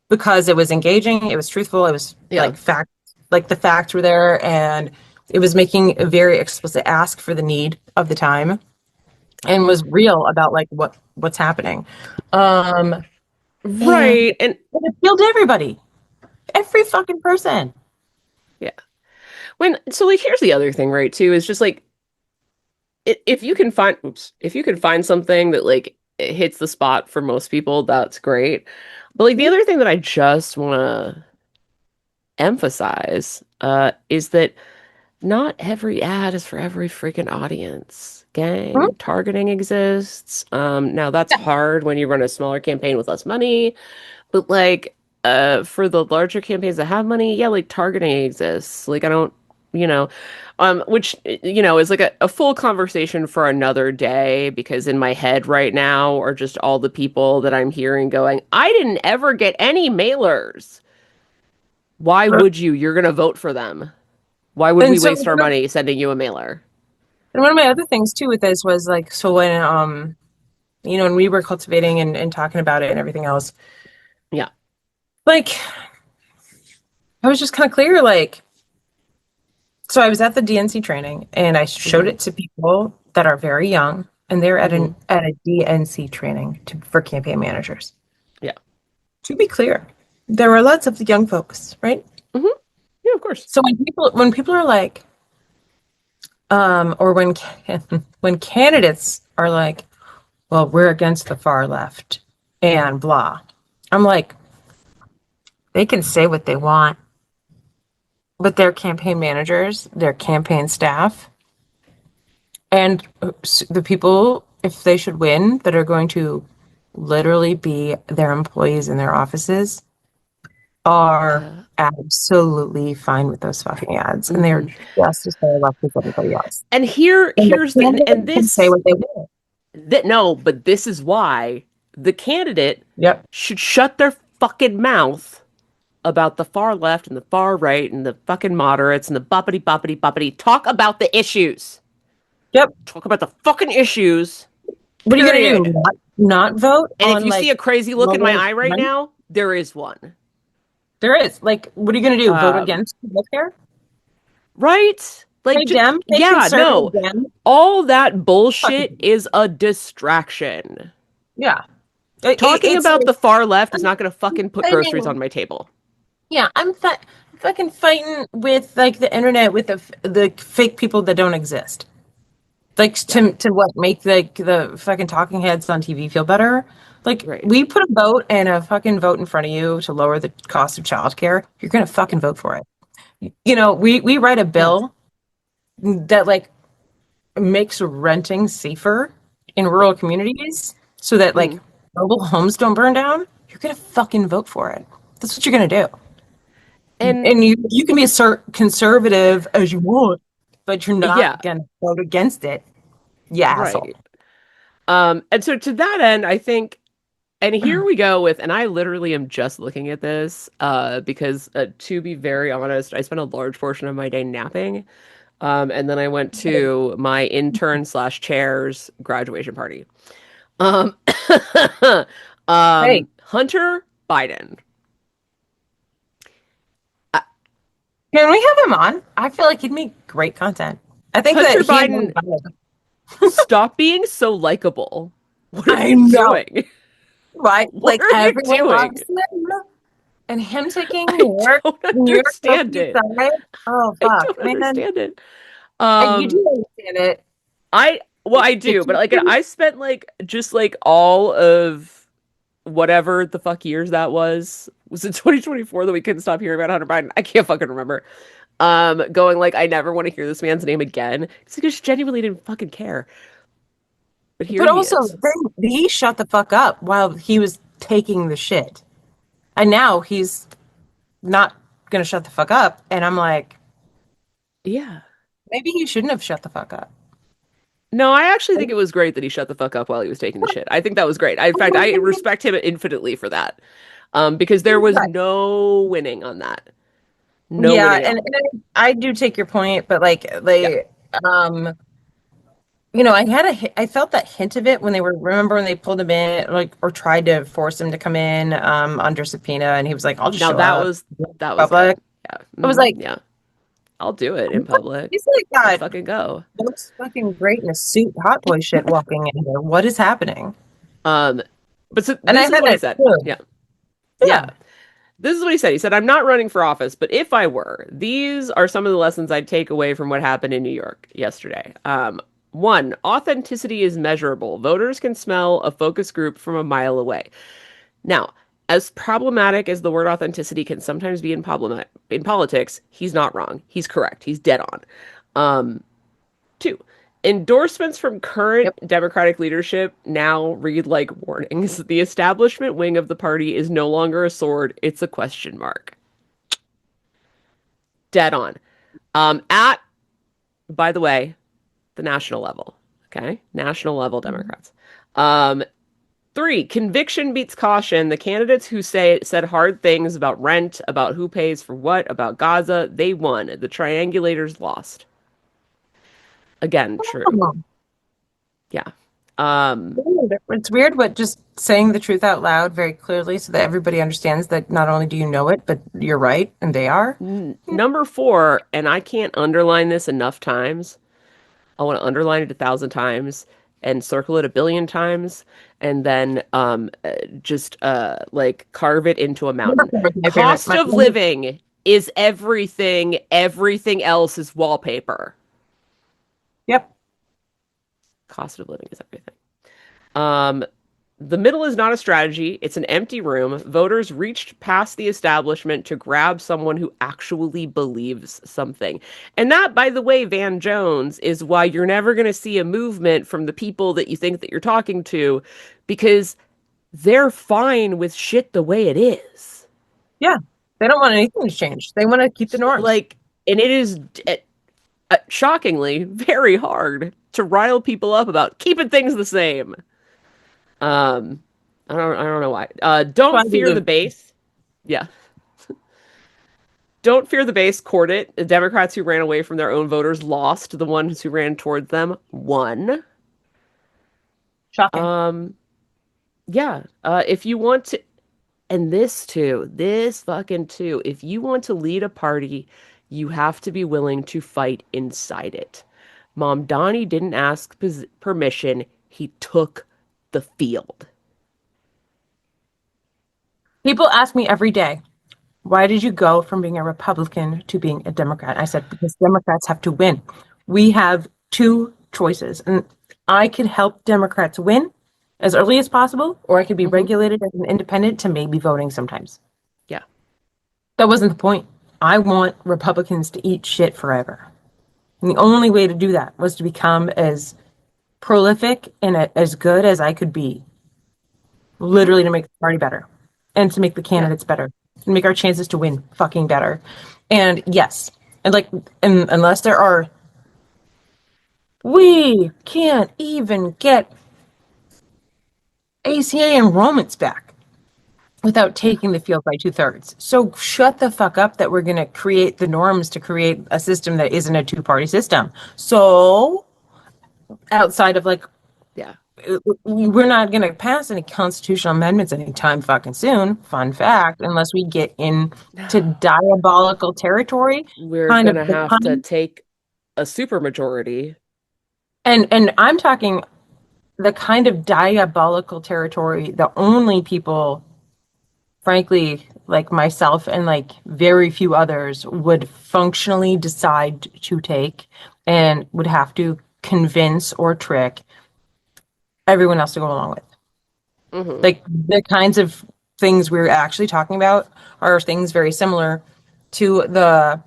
Speaker 2: because it was engaging, it was truthful, it was
Speaker 1: Yeah.
Speaker 2: like fact, like the facts were there, and it was making a very explicit ask for the need of the time, and was real about like what's happening. Um, and
Speaker 1: Right. And
Speaker 2: it appealed to everybody, every fucking person.
Speaker 1: yeah. Like here's the other thing, right, too, is just like if you can find if you can find something that like it hits the spot for most people, that's great. But like the other thing that I just want to emphasize is that not every ad is for every freaking audience.
Speaker 2: Mhm.
Speaker 1: Gang, targeting exists. Now that's
Speaker 2: Yeah.
Speaker 1: hard when you run a smaller campaign with less money, but like for the larger campaigns that have money, yeah, like targeting exists. Like I don't, you know, which is like a full conversation for another day because in my head right now are just all the people that I'm hearing going, I didn't ever get any mailers. Why would you? You're gonna vote for them. Why would we
Speaker 2: And so
Speaker 1: waste our money sending you a mailer?
Speaker 2: and one of my other things too with this was like, so when when we were cultivating and talking about it and everything else,
Speaker 1: Yeah.
Speaker 2: like I was just kind of clear, like, so I was at the DNC training and I showed
Speaker 1: Hmm.
Speaker 2: it to people that are very young, and they're at
Speaker 1: Hmm.
Speaker 2: an at a DNC training for campaign managers.
Speaker 1: Yeah.
Speaker 2: To be clear, there were lots of young folks, right?
Speaker 1: Hmm. Yeah, of course.
Speaker 2: So when people are like, or when when candidates are like, well, we're against the far left and blah, I'm like, they can say what they want, but their campaign managers, their campaign staff, and the people, if they should win, that are going to literally be their employees in their offices, are
Speaker 1: Uh,
Speaker 2: absolutely fine with those fucking ads. And they're
Speaker 1: hmm.
Speaker 2: just as far left as everybody else.
Speaker 1: And
Speaker 2: And the
Speaker 1: here's the and
Speaker 2: candidate can say
Speaker 1: this
Speaker 2: what they want.
Speaker 1: that no, but this is why the candidate
Speaker 2: Yep.
Speaker 1: should shut their fucking mouth about the far left and the far right and the fucking moderates and the boppity boppity boppity. Talk about the issues.
Speaker 2: Yep.
Speaker 1: Talk about the fucking issues.
Speaker 2: What are you gonna do?
Speaker 1: Period.
Speaker 2: Not vote
Speaker 1: And if
Speaker 2: on
Speaker 1: you
Speaker 2: like
Speaker 1: see a crazy look in my
Speaker 2: lower
Speaker 1: eye right
Speaker 2: rent?
Speaker 1: now, there is one.
Speaker 2: There is. Like, what are you gonna do? Vote
Speaker 1: Um,
Speaker 2: against healthcare?
Speaker 1: right? Like,
Speaker 2: Hey Dem, hey
Speaker 1: yeah,
Speaker 2: conservative
Speaker 1: no.
Speaker 2: Dem.
Speaker 1: All that bullshit
Speaker 2: Fucking
Speaker 1: is a distraction.
Speaker 2: yeah.
Speaker 1: Talking
Speaker 2: It's
Speaker 1: about
Speaker 2: like
Speaker 1: the far left is
Speaker 2: I'm
Speaker 1: not going to fucking put groceries
Speaker 2: fighting.
Speaker 1: on my table.
Speaker 2: Yeah, fucking fighting with like the internet with the fake people that don't exist. Like
Speaker 1: Yeah,
Speaker 2: to what make like the fucking talking heads on TV feel better. Like
Speaker 1: right.
Speaker 2: we put a vote and a fucking vote in front of you to lower the cost of childcare. You're gonna
Speaker 1: Yeah,
Speaker 2: fucking vote for it. We write a
Speaker 1: yeah.
Speaker 2: bill that like makes renting safer in rural communities so that like
Speaker 1: Mhm.
Speaker 2: mobile homes don't burn down. You're gonna fucking vote for it. That's what you're gonna do.
Speaker 1: And
Speaker 2: And you can be as conservative as you want, but you're
Speaker 1: yeah,
Speaker 2: not gonna vote against it, you asshole.
Speaker 1: right. And so to that end, I think, and here we go with, and I literally am just looking at this, because to be very honest, I spent a large portion of my day napping. And then I went to my intern slash chair's graduation party. Um,
Speaker 2: Hey,
Speaker 1: Hunter Biden. Uh,
Speaker 2: can we have him on? I feel like he'd make great content. I think that
Speaker 1: Hunter
Speaker 2: he and
Speaker 1: Biden, stop being so likable. What are
Speaker 2: I
Speaker 1: you
Speaker 2: know,
Speaker 1: doing?
Speaker 2: right?
Speaker 1: What
Speaker 2: Like
Speaker 1: are you
Speaker 2: everyone
Speaker 1: doing?
Speaker 2: loves him, and him taking
Speaker 1: I don't
Speaker 2: New York
Speaker 1: understand
Speaker 2: City
Speaker 1: it.
Speaker 2: side. Oh
Speaker 1: I
Speaker 2: fuck,
Speaker 1: don't
Speaker 2: man!
Speaker 1: understand it.
Speaker 2: You do
Speaker 1: Um,
Speaker 2: understand it.
Speaker 1: I do,
Speaker 2: It's
Speaker 1: but like I spent like just like all of whatever the fuck years that was it 2024 that we couldn't stop hearing about Hunter Biden? I can't fucking remember. Going like I never want to hear this man's name again. It's like I just genuinely didn't fucking care. But here
Speaker 2: but
Speaker 1: he
Speaker 2: also,
Speaker 1: is.
Speaker 2: then he shut the fuck up while he was taking the shit, and now he's not gonna shut the fuck up. And I'm like,
Speaker 1: Yeah.
Speaker 2: maybe he shouldn't have shut the fuck up.
Speaker 1: No, I actually think it was great that he shut the fuck up while he was taking the shit. I think that was great. In fact, I respect him infinitely for that. Because there was
Speaker 2: Right.
Speaker 1: no winning on that. No
Speaker 2: Yeah,
Speaker 1: winning at all.
Speaker 2: and I do take your point, but like
Speaker 1: Yeah.
Speaker 2: um I felt that hint of it when they were, remember when they pulled him in, like, or tried to force him to come in under subpoena, and he was like, I'll just
Speaker 1: Now
Speaker 2: show up in
Speaker 1: that was good.
Speaker 2: public.
Speaker 1: Yeah.
Speaker 2: I was like,
Speaker 1: Yeah. I'll do it in public.
Speaker 2: he's like
Speaker 1: Let's
Speaker 2: got
Speaker 1: fucking go.
Speaker 2: looks fucking great in a suit, hot boy shit walking in here. What is happening?
Speaker 1: Um, but so
Speaker 2: And I
Speaker 1: this is
Speaker 2: had
Speaker 1: what he
Speaker 2: it
Speaker 1: said.
Speaker 2: too.
Speaker 1: Yeah. Yeah.
Speaker 2: Yeah.
Speaker 1: This is what he said. He said, I'm not running for office, but if I were, these are some of the lessons I'd take away from what happened in New York yesterday. One, authenticity is measurable. Voters can smell a focus group from a mile away. Now, as problematic as the word authenticity can sometimes be in politics, he's not wrong. He's correct. He's dead on. Um, Two, endorsements from current
Speaker 2: Yep.
Speaker 1: Democratic leadership now read like warnings. The establishment wing of the party is no longer a sword, it's a question mark. Dead on. At, by the way, the national level. Okay? National level Democrats. Um, Three, conviction beats caution. The candidates who said hard things about rent, about who pays for what, about Gaza, they won. The triangulators lost. Again, true.
Speaker 2: Oh,
Speaker 1: Yeah. Um,
Speaker 2: it's weird, but just saying the truth out loud very clearly so that everybody understands that not only do you know it, but you're right and they are.
Speaker 1: Number four, and I can't underline this enough times. I want to underline it 1,000 times and circle it 1 billion times, and then just like carve it into a mountain.
Speaker 2: My favorite.
Speaker 1: Cost of living is everything. Everything else is wallpaper.
Speaker 2: Yep.
Speaker 1: Cost of living is everything. Um, the middle is not a strategy, it's an empty room. Voters reached past the establishment to grab someone who actually believes something. And that, by the way, Van Jones, is why you're never going to see a movement from the people that you think that you're talking to, because they're fine with shit the way it is.
Speaker 2: Yeah. They don't want anything to change. They want to keep the norms.
Speaker 1: Like, and it is shockingly very hard to rile people up about keeping things the same. Um, I don't know why.
Speaker 2: Why
Speaker 1: Don't
Speaker 2: do
Speaker 1: fear the
Speaker 2: the
Speaker 1: base. Yeah. Don't fear the base. Court it. The Democrats who ran away from their own voters lost. The ones who ran towards them won.
Speaker 2: shocking?
Speaker 1: Um, yeah. If you want to, and this too, this fucking too, if you want to lead a party, you have to be willing to fight inside it. Mom Donnie didn't ask permission. He took the field.
Speaker 2: People ask me every day, why did you go from being a Republican to being a Democrat? I said, because Democrats have to win. We have two choices, and I could help Democrats win as early as possible, or I could be
Speaker 1: Hmm.
Speaker 2: regulated as an independent to maybe voting sometimes.
Speaker 1: Yeah.
Speaker 2: That wasn't the point. I want Republicans to eat shit forever. And the only way to do that was to become as prolific and as good as I could be,
Speaker 1: Hmm.
Speaker 2: literally to make the party better and to make the
Speaker 1: Yeah.
Speaker 2: candidates better and make our chances to win fucking better. And yes, and like, and unless there are, we can't even get ACA enrollments back without
Speaker 1: Yeah.
Speaker 2: taking the field by 2/3. So shut the fuck up that we're going to create the norms to create a system that isn't a two-party system. So outside of like,
Speaker 1: Yeah.
Speaker 2: we're not going to pass any constitutional amendments anytime fucking soon. Fun fact, unless we get into diabolical territory,
Speaker 1: We're
Speaker 2: kind of
Speaker 1: gonna
Speaker 2: the
Speaker 1: have to
Speaker 2: kind,
Speaker 1: take a supermajority.
Speaker 2: and I'm talking the kind of diabolical territory that only people, frankly, like myself and like very few others would functionally decide to take and would have to convince or trick everyone else to go along with.
Speaker 1: Hmm.
Speaker 2: Like the kinds of things we're actually talking about are things very similar to the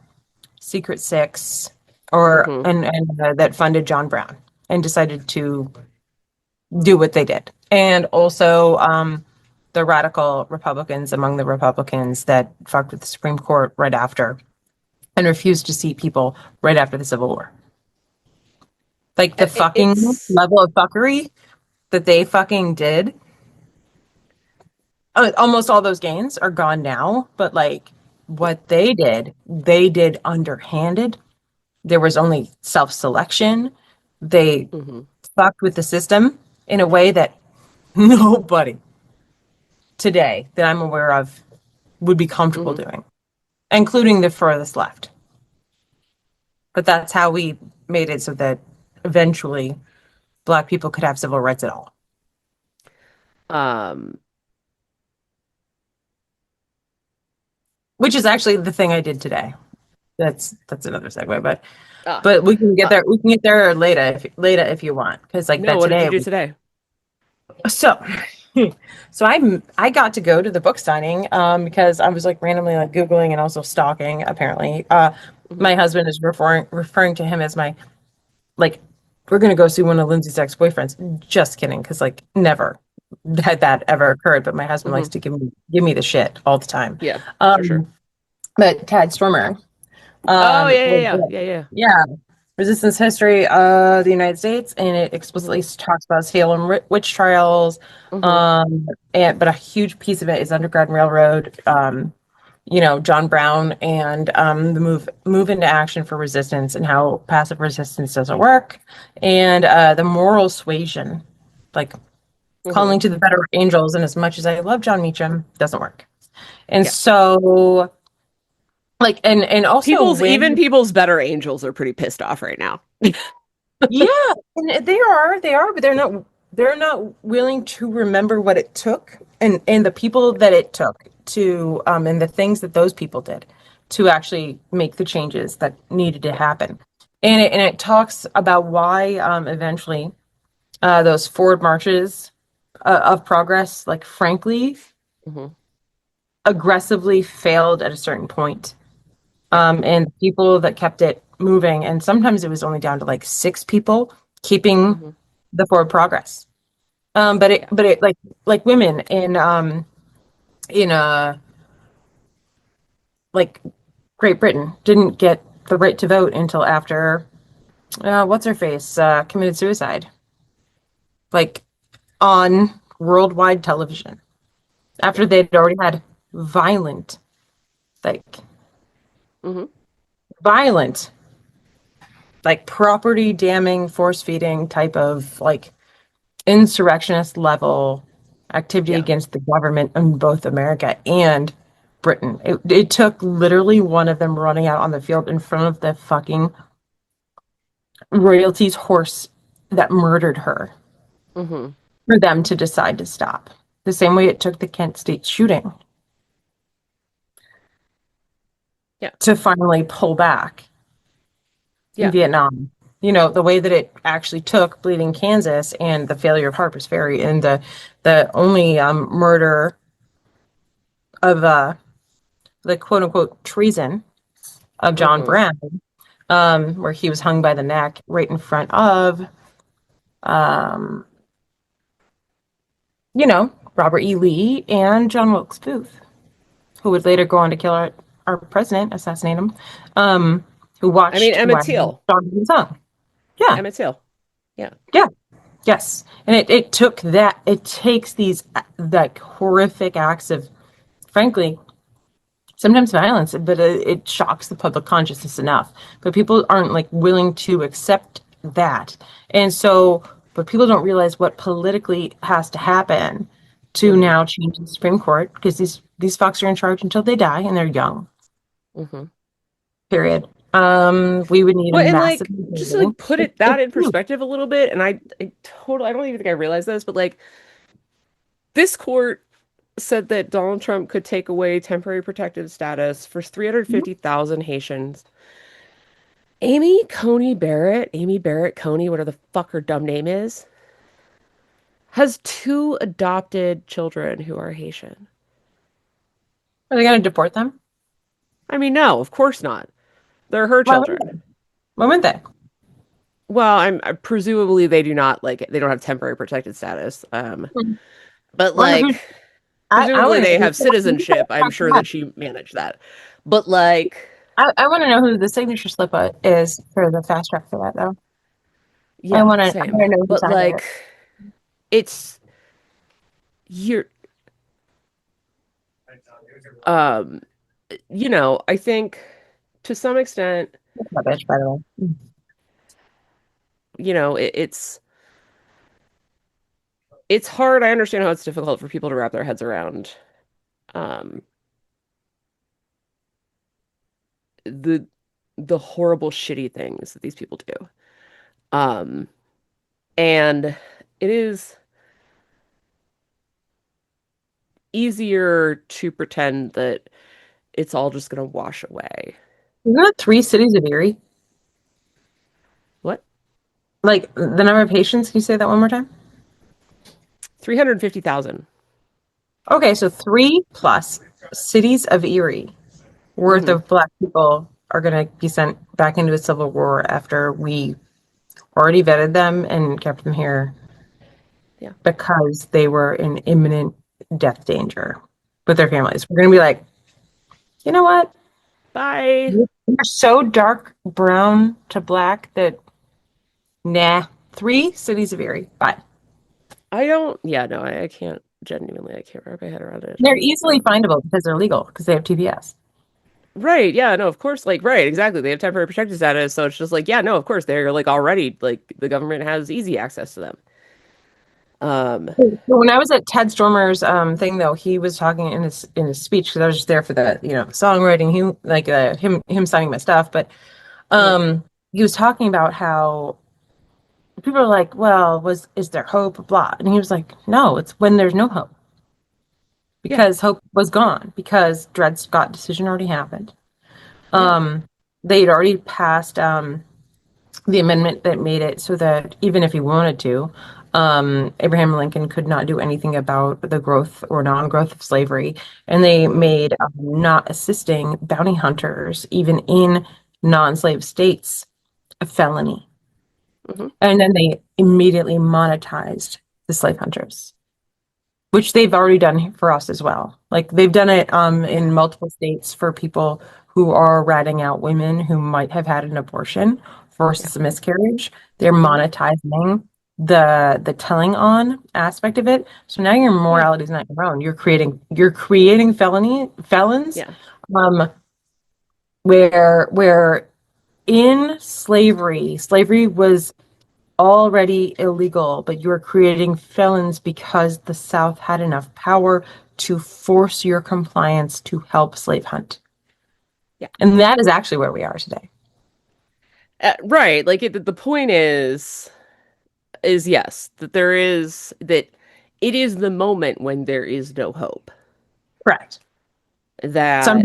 Speaker 2: Secret Six or
Speaker 1: Hmm.
Speaker 2: and that funded John Brown and decided to do what they did. And also the radical Republicans among the Republicans that fucked with the Supreme Court right after and refused to seat people right after the Civil War. Like the fucking
Speaker 1: It's
Speaker 2: level of fuckery that they fucking did. Almost all those gains are gone now, but like what they did underhanded. There was only self-selection. They
Speaker 1: mhm,
Speaker 2: fucked with the system in a way that nobody today that I'm aware of would be comfortable
Speaker 1: mhm.
Speaker 2: doing, including the furthest left. But that's how we made it so that eventually Black people could have civil rights at all,
Speaker 1: Um,
Speaker 2: which is actually the thing I did today. That's another segue,
Speaker 1: ah,
Speaker 2: but we can get
Speaker 1: uh,
Speaker 2: there. We can get there later if you want, because like
Speaker 1: no,
Speaker 2: that
Speaker 1: what did you
Speaker 2: today.
Speaker 1: do today?
Speaker 2: So, so I got to go to the book signing because I was like randomly like Googling and also stalking. Apparently,
Speaker 1: Hmm.
Speaker 2: my husband is referring to him as my like we're gonna go see one of Lindsay's ex-boyfriends. Just kidding, because like never had that ever occurred. But my husband
Speaker 1: Hmm.
Speaker 2: likes to give me the shit all the time.
Speaker 1: Yeah, for sure.
Speaker 2: Um, but Tad Stormer
Speaker 1: Oh yeah, yeah,
Speaker 2: was
Speaker 1: yeah, yeah, yeah.
Speaker 2: yeah, Resistance History of the United States, and it
Speaker 1: Hmm.
Speaker 2: explicitly talks about Salem witch trials.
Speaker 1: Hmm.
Speaker 2: Um, and but a huge piece of it is Underground Railroad. John Brown and the move into action for resistance and how passive resistance doesn't work, and the moral suasion, like
Speaker 1: Hmm.
Speaker 2: calling to the better angels. And as much as I love John Meacham, doesn't work. And
Speaker 1: Yeah.
Speaker 2: so, like, and also
Speaker 1: Even
Speaker 2: when
Speaker 1: people's better angels are pretty pissed off right now.
Speaker 2: yeah, and they are, but they're not willing to remember what it took and the people that it took to and the things that those people did to actually make the changes that needed to happen. And it talks about why eventually those forward marches of progress, like frankly,
Speaker 1: Hmm.
Speaker 2: aggressively failed at a certain point.
Speaker 1: Yeah.
Speaker 2: And people that kept it moving, and sometimes it was only down to like six people keeping
Speaker 1: Hmm.
Speaker 2: the forward progress. But it
Speaker 1: Yeah.
Speaker 2: but it like women in like Great Britain didn't get the right to vote until after what's her face committed suicide, like on worldwide television
Speaker 1: Yeah.
Speaker 2: after they'd already had violent like
Speaker 1: Hmm.
Speaker 2: violent like property damning force feeding type of like insurrectionist level activity
Speaker 1: Yeah.
Speaker 2: against the government in both America and Britain. It took literally one of them running out on the field in front of the fucking royalty's horse that murdered her
Speaker 1: Hmm.
Speaker 2: for them to decide to stop. The same way it took the Kent State shooting
Speaker 1: Yeah.
Speaker 2: to finally pull back in
Speaker 1: Yeah.
Speaker 2: Vietnam. The way that it actually took Bleeding Kansas and the failure of Harper's Ferry and the only murder of the quote unquote treason of John
Speaker 1: Hmm.
Speaker 2: Brown, where he was hung by the neck right in front of, um, Robert E. Lee and John Wilkes Booth, who would later go on to kill our president, assassinate him, who
Speaker 1: I mean,
Speaker 2: watched
Speaker 1: Emmett
Speaker 2: when
Speaker 1: Till.
Speaker 2: John was hung. Yeah,
Speaker 1: Emmett Till. Yeah.
Speaker 2: yeah, yes. And it takes these like horrific acts of, frankly, sometimes violence, but it shocks the public consciousness enough. But people aren't like willing to accept that. And so, but people don't realize what politically has to happen to
Speaker 1: Hmm.
Speaker 2: now change the Supreme Court because these fucks are in charge until they die and they're young.
Speaker 1: Hmm.
Speaker 2: Period. We would need a
Speaker 1: Well, and
Speaker 2: massive
Speaker 1: like just to like
Speaker 2: rebuilding.
Speaker 1: put it
Speaker 2: It's
Speaker 1: that in
Speaker 2: huge.
Speaker 1: perspective a little bit, and I don't even think I realized this, but like this court said that Donald Trump could take away temporary protected status for 350,000 Haitians. Amy Barrett Coney, whatever the fuck her dumb name is, has two adopted children who are Haitian.
Speaker 2: Are they going to deport them?
Speaker 1: I mean, no, of course not. They're her
Speaker 2: Why wouldn't
Speaker 1: children.
Speaker 2: they? Why wouldn't they?
Speaker 1: Well, presumably they do not like they don't have temporary protected status.
Speaker 2: Hmm.
Speaker 1: But
Speaker 2: Wonder who.
Speaker 1: like
Speaker 2: I
Speaker 1: presumably
Speaker 2: want to
Speaker 1: they
Speaker 2: know.
Speaker 1: have citizenship. I'm sure that she managed that. But like
Speaker 2: I want to know who the signature slip is for the fast track for that, though.
Speaker 1: Yeah,
Speaker 2: I
Speaker 1: same.
Speaker 2: want to know whose
Speaker 1: But
Speaker 2: side of
Speaker 1: like
Speaker 2: it.
Speaker 1: it's you're um I think to some extent,
Speaker 2: That's rubbish, by the way.
Speaker 1: it's hard. I understand how it's difficult for people to wrap their heads around um the the horrible shitty things that these people do. Um and it is easier to pretend that it's all just going to wash away.
Speaker 2: Isn't that three cities of Erie?
Speaker 1: What?
Speaker 2: Like the number of patients, can you say that one more time?
Speaker 1: 350,000.
Speaker 2: Okay, so three plus cities of Erie worth
Speaker 1: Hmm.
Speaker 2: of Black people are going to be sent back into a civil war after we already vetted them and kept them here
Speaker 1: Yeah.
Speaker 2: because they were in imminent death danger with their families. We're going to be like, you know what?
Speaker 1: Bye.
Speaker 2: You're so dark brown to black that nah. Three cities of Erie. Bye.
Speaker 1: I don't, yeah, no, I can't genuinely, I can't wrap my head around it.
Speaker 2: They're easily
Speaker 1: Um,
Speaker 2: findable because they're legal because they have TPS.
Speaker 1: right. Yeah, no, of course. Like, right. Exactly. They have temporary protected status. So it's just like, yeah, no, of course. They're like already, like, the government has easy access to them. Um,
Speaker 2: So when I was at Ted Stormer's thing, though, he was talking in his speech because I was just there for the songwriting. He like him signing my stuff, but
Speaker 1: uh-huh.
Speaker 2: um, he was talking about how people are like, "Well, was is there hope?" Blah, and he was like, "No, it's when there's no hope
Speaker 1: Yeah.
Speaker 2: because hope was gone because Dred Scott decision already happened.
Speaker 1: Yeah.
Speaker 2: Um, they'd already passed the amendment that made it so that even if he wanted to, Abraham Lincoln could not do anything about the growth or non-growth of slavery. And they
Speaker 1: Hmm.
Speaker 2: made not assisting bounty hunters, even in non-slave states, a felony.
Speaker 1: Hmm.
Speaker 2: And then they immediately monetized the slave hunters, which they've already done for us as well. Like they've done it
Speaker 1: Yeah.
Speaker 2: in multiple states for people who are ratting out women who might have had an abortion
Speaker 1: Yeah.
Speaker 2: versus a miscarriage. They're
Speaker 1: Hmm.
Speaker 2: monetizing the telling on aspect of it. So now your
Speaker 1: Yeah.
Speaker 2: morality is not your own. You're creating felons
Speaker 1: Yeah.
Speaker 2: um where in slavery was already illegal, but you are creating felons because the South had enough power to force your compliance to help slave hunt.
Speaker 1: Yeah.
Speaker 2: And that is actually where we are today.
Speaker 1: Right. Like the point is yes, that that it is the moment when there is no hope.
Speaker 2: Correct.
Speaker 1: That
Speaker 2: Some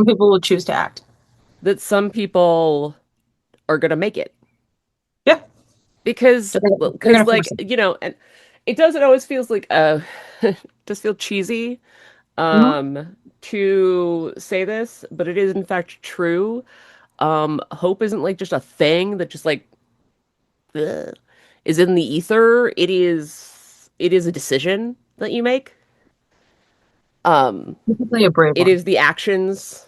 Speaker 2: people will choose to act.
Speaker 1: that some people are gonna make it
Speaker 2: Yeah.
Speaker 1: because
Speaker 2: So they're
Speaker 1: because
Speaker 2: gonna force
Speaker 1: like
Speaker 2: it.
Speaker 1: and it doesn't always feels like does feel cheesy
Speaker 2: Mhm.
Speaker 1: to say this, but it is in fact true. Hope isn't like just a thing that just like ugh, is in the ether. It is a decision that you make. um
Speaker 2: Typically a brave
Speaker 1: it
Speaker 2: one.
Speaker 1: is the actions,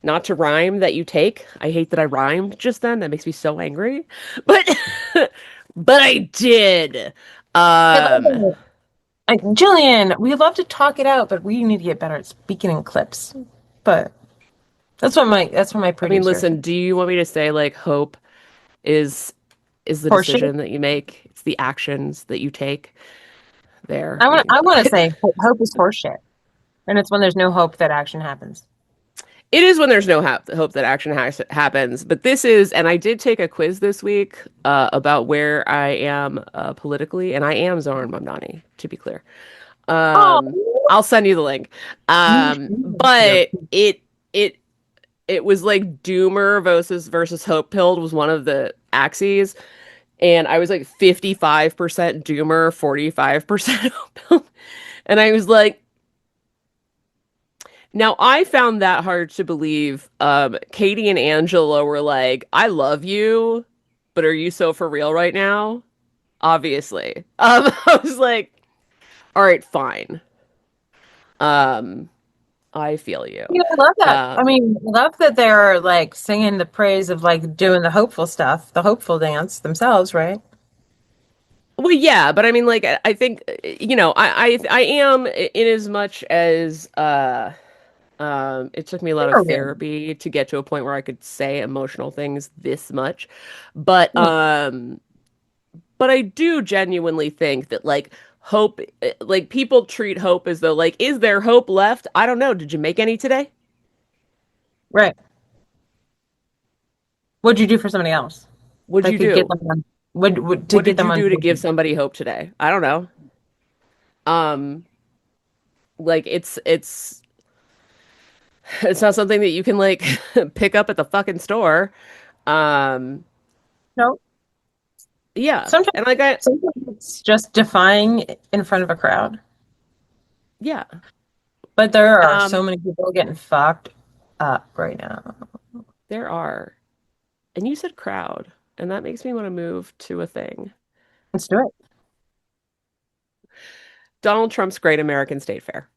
Speaker 1: not to rhyme, that you take. I hate that I rhymed just then. That makes me so angry. But but I did.
Speaker 2: I love
Speaker 1: Um
Speaker 2: it. Gillian, we love to talk it out, but we need to get better at speaking in clips. But that's what my
Speaker 1: I mean,
Speaker 2: producer.
Speaker 1: listen, do you want me to say like hope is is the
Speaker 2: Horseshit.
Speaker 1: decision that you make? It's the actions that you take. There. I mean,
Speaker 2: I want to say hope is horseshit. And it's when there's no hope that action happens.
Speaker 1: it is when there's no hope that action happens. But this is, and I did take a quiz this week about where I am politically, and I am Zoran Mamdani, to be clear. Um,
Speaker 2: Oh,
Speaker 1: I'll send you the link. But it it was like Doomer versus Hope Pilled was one of the axes, and I was like 55% Doomer, 45% Hope Pilled, and I was like, now I found that hard to believe. Katie and Angela were like, "I love you, but are you so for real right now?" Obviously. I was like, "All right, fine. Um, I feel you."
Speaker 2: I love that. I
Speaker 1: Um,
Speaker 2: mean, I love that they're like singing the praise of like doing the hopeful stuff, the hopeful dance themselves, right?
Speaker 1: Well, yeah, but I mean, like, I think, I am in as much as it took me a lot of
Speaker 2: They're weird.
Speaker 1: therapy to get to a point where I could say emotional things this much, but
Speaker 2: Hmm.
Speaker 1: I do genuinely think that like hope, like people treat hope as though like, is there hope left? I don't know. Did you make any today?
Speaker 2: Right. What'd you do for somebody else
Speaker 1: What'd
Speaker 2: that
Speaker 1: you
Speaker 2: could get
Speaker 1: do?
Speaker 2: them on, would to
Speaker 1: What
Speaker 2: get
Speaker 1: did
Speaker 2: them
Speaker 1: you
Speaker 2: on
Speaker 1: do to give
Speaker 2: board?
Speaker 1: somebody hope today? I don't know. Um, like it's not something that you can like pick up at the fucking store. Um,
Speaker 2: No.
Speaker 1: yeah.
Speaker 2: Sometimes,
Speaker 1: And like
Speaker 2: sometimes it's just defying in front of a crowd.
Speaker 1: yeah.
Speaker 2: But there are so
Speaker 1: Um,
Speaker 2: many people getting fucked up right now.
Speaker 1: there are. And you said crowd, and that makes me want to move to a thing.
Speaker 2: Let's do it.
Speaker 1: Donald Trump's Great American State Fair.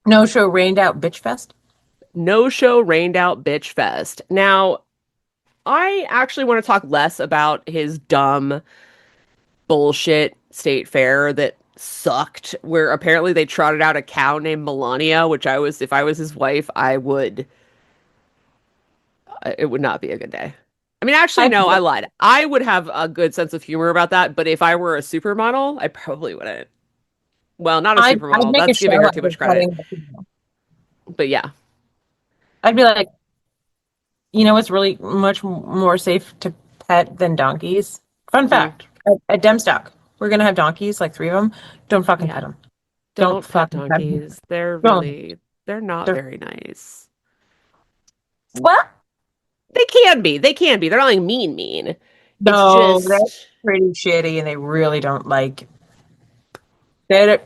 Speaker 2: No show rained out bitch fest.
Speaker 1: No show rained out bitch fest. Now, I actually want to talk less about his dumb bullshit state fair that sucked, where apparently they trotted out a cow named Melania, which if I was his wife, it would not be a good day. I mean, actually,
Speaker 2: I
Speaker 1: no, I lied. I would have a good sense of humor about that, but if I were a supermodel, I probably wouldn't. Well, not a
Speaker 2: I'd
Speaker 1: supermodel.
Speaker 2: make a
Speaker 1: That's giving
Speaker 2: show
Speaker 1: her
Speaker 2: out
Speaker 1: too
Speaker 2: of
Speaker 1: much credit.
Speaker 2: cutting the people.
Speaker 1: But yeah.
Speaker 2: I'd be like, you know what's really much more safe to pet than donkeys? Fun
Speaker 1: Mm,
Speaker 2: fact, at Demstock, we're gonna have donkeys, like three of them. Don't fucking pet
Speaker 1: yeah.
Speaker 2: them. Don't
Speaker 1: Don't pet
Speaker 2: fucking pet them.
Speaker 1: donkeys.
Speaker 2: Don't.
Speaker 1: They're not
Speaker 2: They're,
Speaker 1: very nice.
Speaker 2: what?
Speaker 1: They can be. They can be. They're not like mean. It's
Speaker 2: No, they're
Speaker 1: just
Speaker 2: pretty shitty and they really don't like they're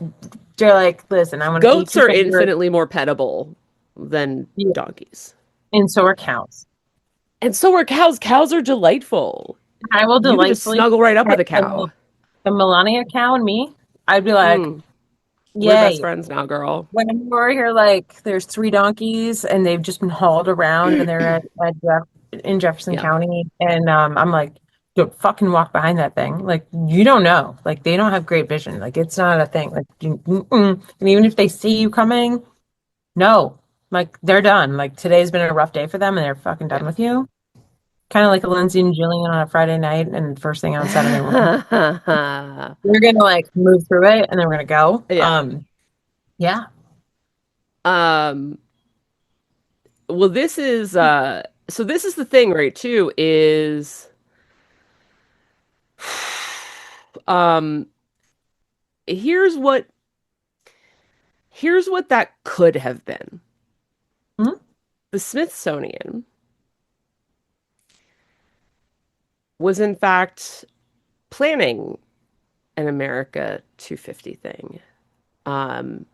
Speaker 2: they're like, listen, I want to eat
Speaker 1: goats
Speaker 2: your
Speaker 1: are
Speaker 2: favorite.
Speaker 1: infinitely more pettable than
Speaker 2: Yeah.
Speaker 1: donkeys.
Speaker 2: And so are cows.
Speaker 1: And so are cows. Cows are delightful.
Speaker 2: I will
Speaker 1: You can just
Speaker 2: delightfully
Speaker 1: snuggle right up
Speaker 2: pet
Speaker 1: with a cow.
Speaker 2: a Melania cow and me. I'd be like,
Speaker 1: Mm, we're best
Speaker 2: yay.
Speaker 1: friends now, girl.
Speaker 2: When we're here, like, there's three donkeys and they've just been hauled around and they're in Jefferson
Speaker 1: Yeah.
Speaker 2: County. And I'm like, don't fucking walk behind that thing. Like, you don't know. Like, they don't have great vision. Like, it's not a thing. Like, and even if they see you coming, no. Like, they're done. Like, today's been a rough day for them and they're fucking done
Speaker 1: Yeah.
Speaker 2: with you. Kind of like a Lindsay and Gillian on a Friday night and first thing on Saturday morning. We're gonna like move through it and then we're gonna go.
Speaker 1: Yeah.
Speaker 2: Yeah.
Speaker 1: Um, well, this is the thing, right, too, is um here's what that could have been.
Speaker 2: Mhm.
Speaker 1: The Smithsonian was in fact planning an America 250 thing. Um,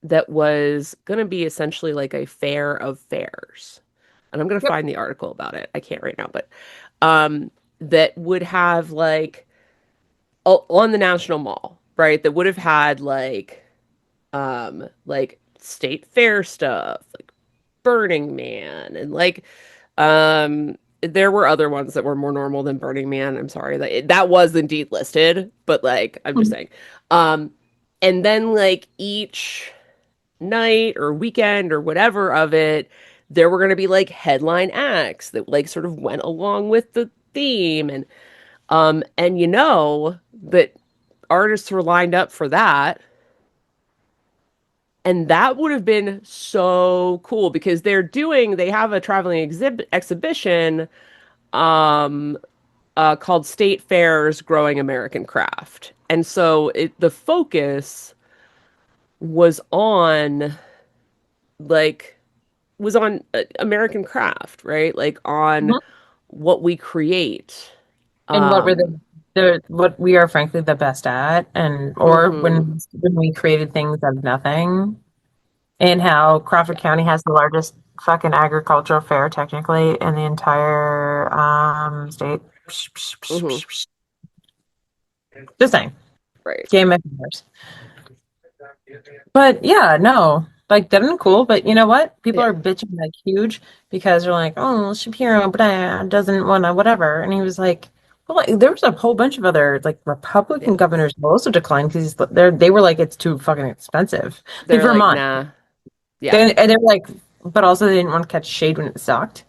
Speaker 1: that was going to be essentially like a fair of fairs. And I'm going to
Speaker 2: Yep.
Speaker 1: find the article about it. I can't right now, but um, that would have like on the National Mall, right? That would have had like state fair stuff, like Burning Man and like there were other ones that were more normal than Burning Man. I'm sorry. That was indeed listed, but like I'm just
Speaker 2: Mhm.
Speaker 1: saying. Um and then like each night or weekend or whatever of it, there were going to be like headline acts that like sort of went along with the theme and that artists were lined up for that. And that would have been so cool because they have a traveling exhibition um called State Fair's Growing American Craft. And so the focus was on like American craft, right? Like on
Speaker 2: Mhm.
Speaker 1: what we create.
Speaker 2: And what were
Speaker 1: Um,
Speaker 2: the what we are frankly the best at, and or
Speaker 1: mhm.
Speaker 2: when we created things out of nothing, and how Crawford
Speaker 1: Yeah.
Speaker 2: County has the largest fucking agricultural fair technically in the entire state.
Speaker 1: Mhm.
Speaker 2: Just saying,
Speaker 1: Right.
Speaker 2: game of fairs. But yeah, no, like that isn't cool. But you know what? People
Speaker 1: Yeah.
Speaker 2: are bitching like huge because they're like, oh, Shapiro, but doesn't want to whatever. And he was like, Well, like, there was a whole bunch of other like
Speaker 1: Yeah.
Speaker 2: Republican governors who also declined because they were like it's too fucking expensive. Like
Speaker 1: They're like,
Speaker 2: Vermont,
Speaker 1: nah. Yeah.
Speaker 2: they were like, but also they didn't want to catch shade when it sucked.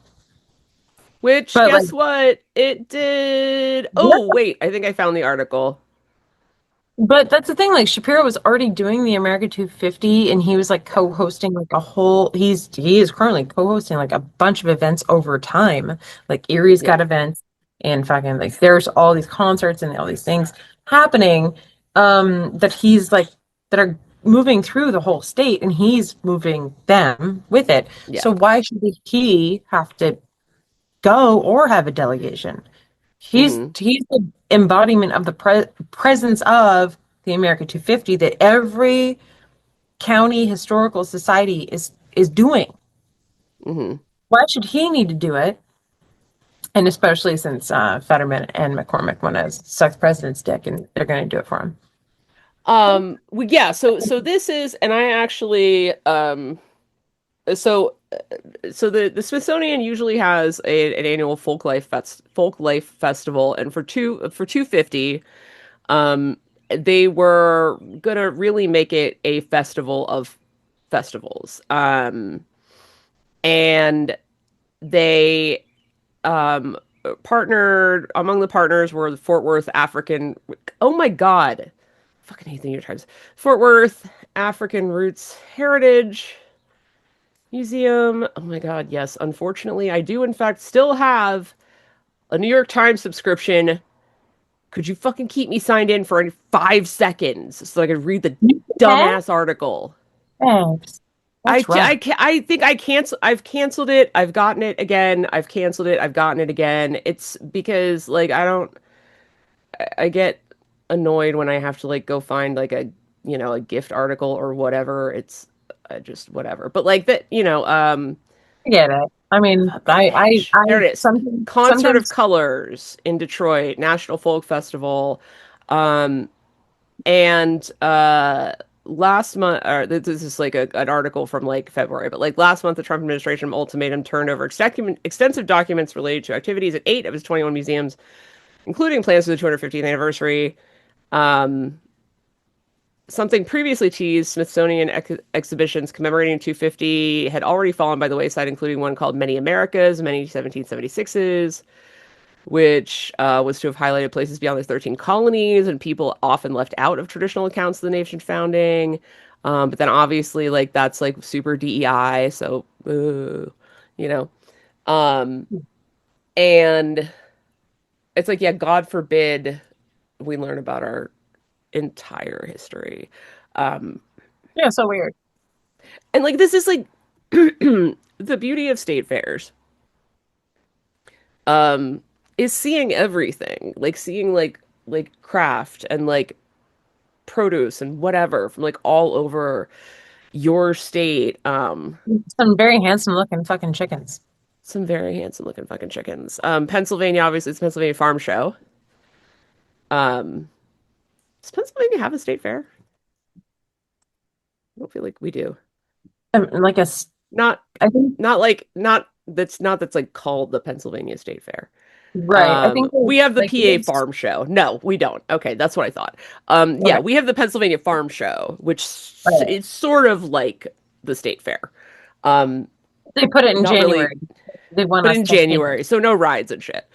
Speaker 1: Which,
Speaker 2: But like,
Speaker 1: guess what? It did. Oh,
Speaker 2: yeah,
Speaker 1: wait. I think I found the article.
Speaker 2: but that's the thing. Like Shapiro was already doing the America 250, and he was like
Speaker 1: Yeah.
Speaker 2: co-hosting like a whole. He is currently co-hosting like a bunch of events over time. Like Erie's
Speaker 1: Yeah.
Speaker 2: got events, and fucking like there's all these concerts and all these things happening. That he's like that are moving through the whole state, and he's moving them with it.
Speaker 1: Yeah.
Speaker 2: So why should he have to go or have a delegation?
Speaker 1: Mm-hmm.
Speaker 2: He's the embodiment of the presence of the America 250 that every county historical society is doing.
Speaker 1: Mm-hmm.
Speaker 2: Why should he need to do it? And especially since Fetterman and McCormick want to suck the president's dick, and they're going to do it for him.
Speaker 1: Yeah, so this is, and I actually, so so the Smithsonian usually has an annual folk life festival, and for 250, um, they were gonna really make it a festival of festivals. And they um partnered among the partners were the Fort Worth African. Oh my God, fucking hate the New York Times. Fort Worth African Roots Heritage Museum. Oh my God, yes. Unfortunately, I do in fact still have a New York Times subscription. Could you fucking keep me signed in for 5 seconds so I could read the
Speaker 2: Yeah,
Speaker 1: dumbass article?
Speaker 2: thanks. That's rough.
Speaker 1: I think I've canceled it. I've gotten it again. I've canceled it. I've gotten it again. It's because like I get annoyed when I have to like go find like a gift article or whatever. It's just whatever. But like that,
Speaker 2: I get it. I mean,
Speaker 1: bitch. There it is. Concert of
Speaker 2: sometimes
Speaker 1: Colors in Detroit, National Folk Festival. Um, and last month, or this is like an article from like February, but like last month, the Trump administration ultimatum turned over extensive documents related to activities at 8 of its 21 museums, including plans for the 250th anniversary. Um, Something previously teased, Smithsonian exhibitions commemorating 250 had already fallen by the wayside, including one called Many Americas, Many 1776s, which was to have highlighted places beyond the 13 colonies and people often left out of traditional accounts of the nation's founding. But then obviously, like, that's like super DEI, so, you know. Um, and it's like, yeah, God forbid we learn about our entire history. Um,
Speaker 2: yeah, so weird.
Speaker 1: and like, this is like the beauty of state fairs. Um, is seeing everything, like seeing like craft and like produce and whatever from like all over your state.
Speaker 2: Some very handsome looking fucking chickens.
Speaker 1: Some very handsome looking fucking chickens. Pennsylvania, obviously, it's Pennsylvania Farm Show. Um, does Pennsylvania have a state fair? I don't feel like we do.
Speaker 2: Like
Speaker 1: Not,
Speaker 2: I think,
Speaker 1: that's like called the Pennsylvania State Fair.
Speaker 2: right. I think
Speaker 1: We have the
Speaker 2: like
Speaker 1: PA Farm Show. No, we don't. Okay, that's what I thought. Yeah,
Speaker 2: okay,
Speaker 1: we have the Pennsylvania Farm Show, which
Speaker 2: right.
Speaker 1: is sort of like the state fair. Um,
Speaker 2: They put it in
Speaker 1: Not
Speaker 2: January.
Speaker 1: really,
Speaker 2: They want
Speaker 1: but
Speaker 2: us
Speaker 1: in
Speaker 2: to hate it.
Speaker 1: January, so no rides and shit.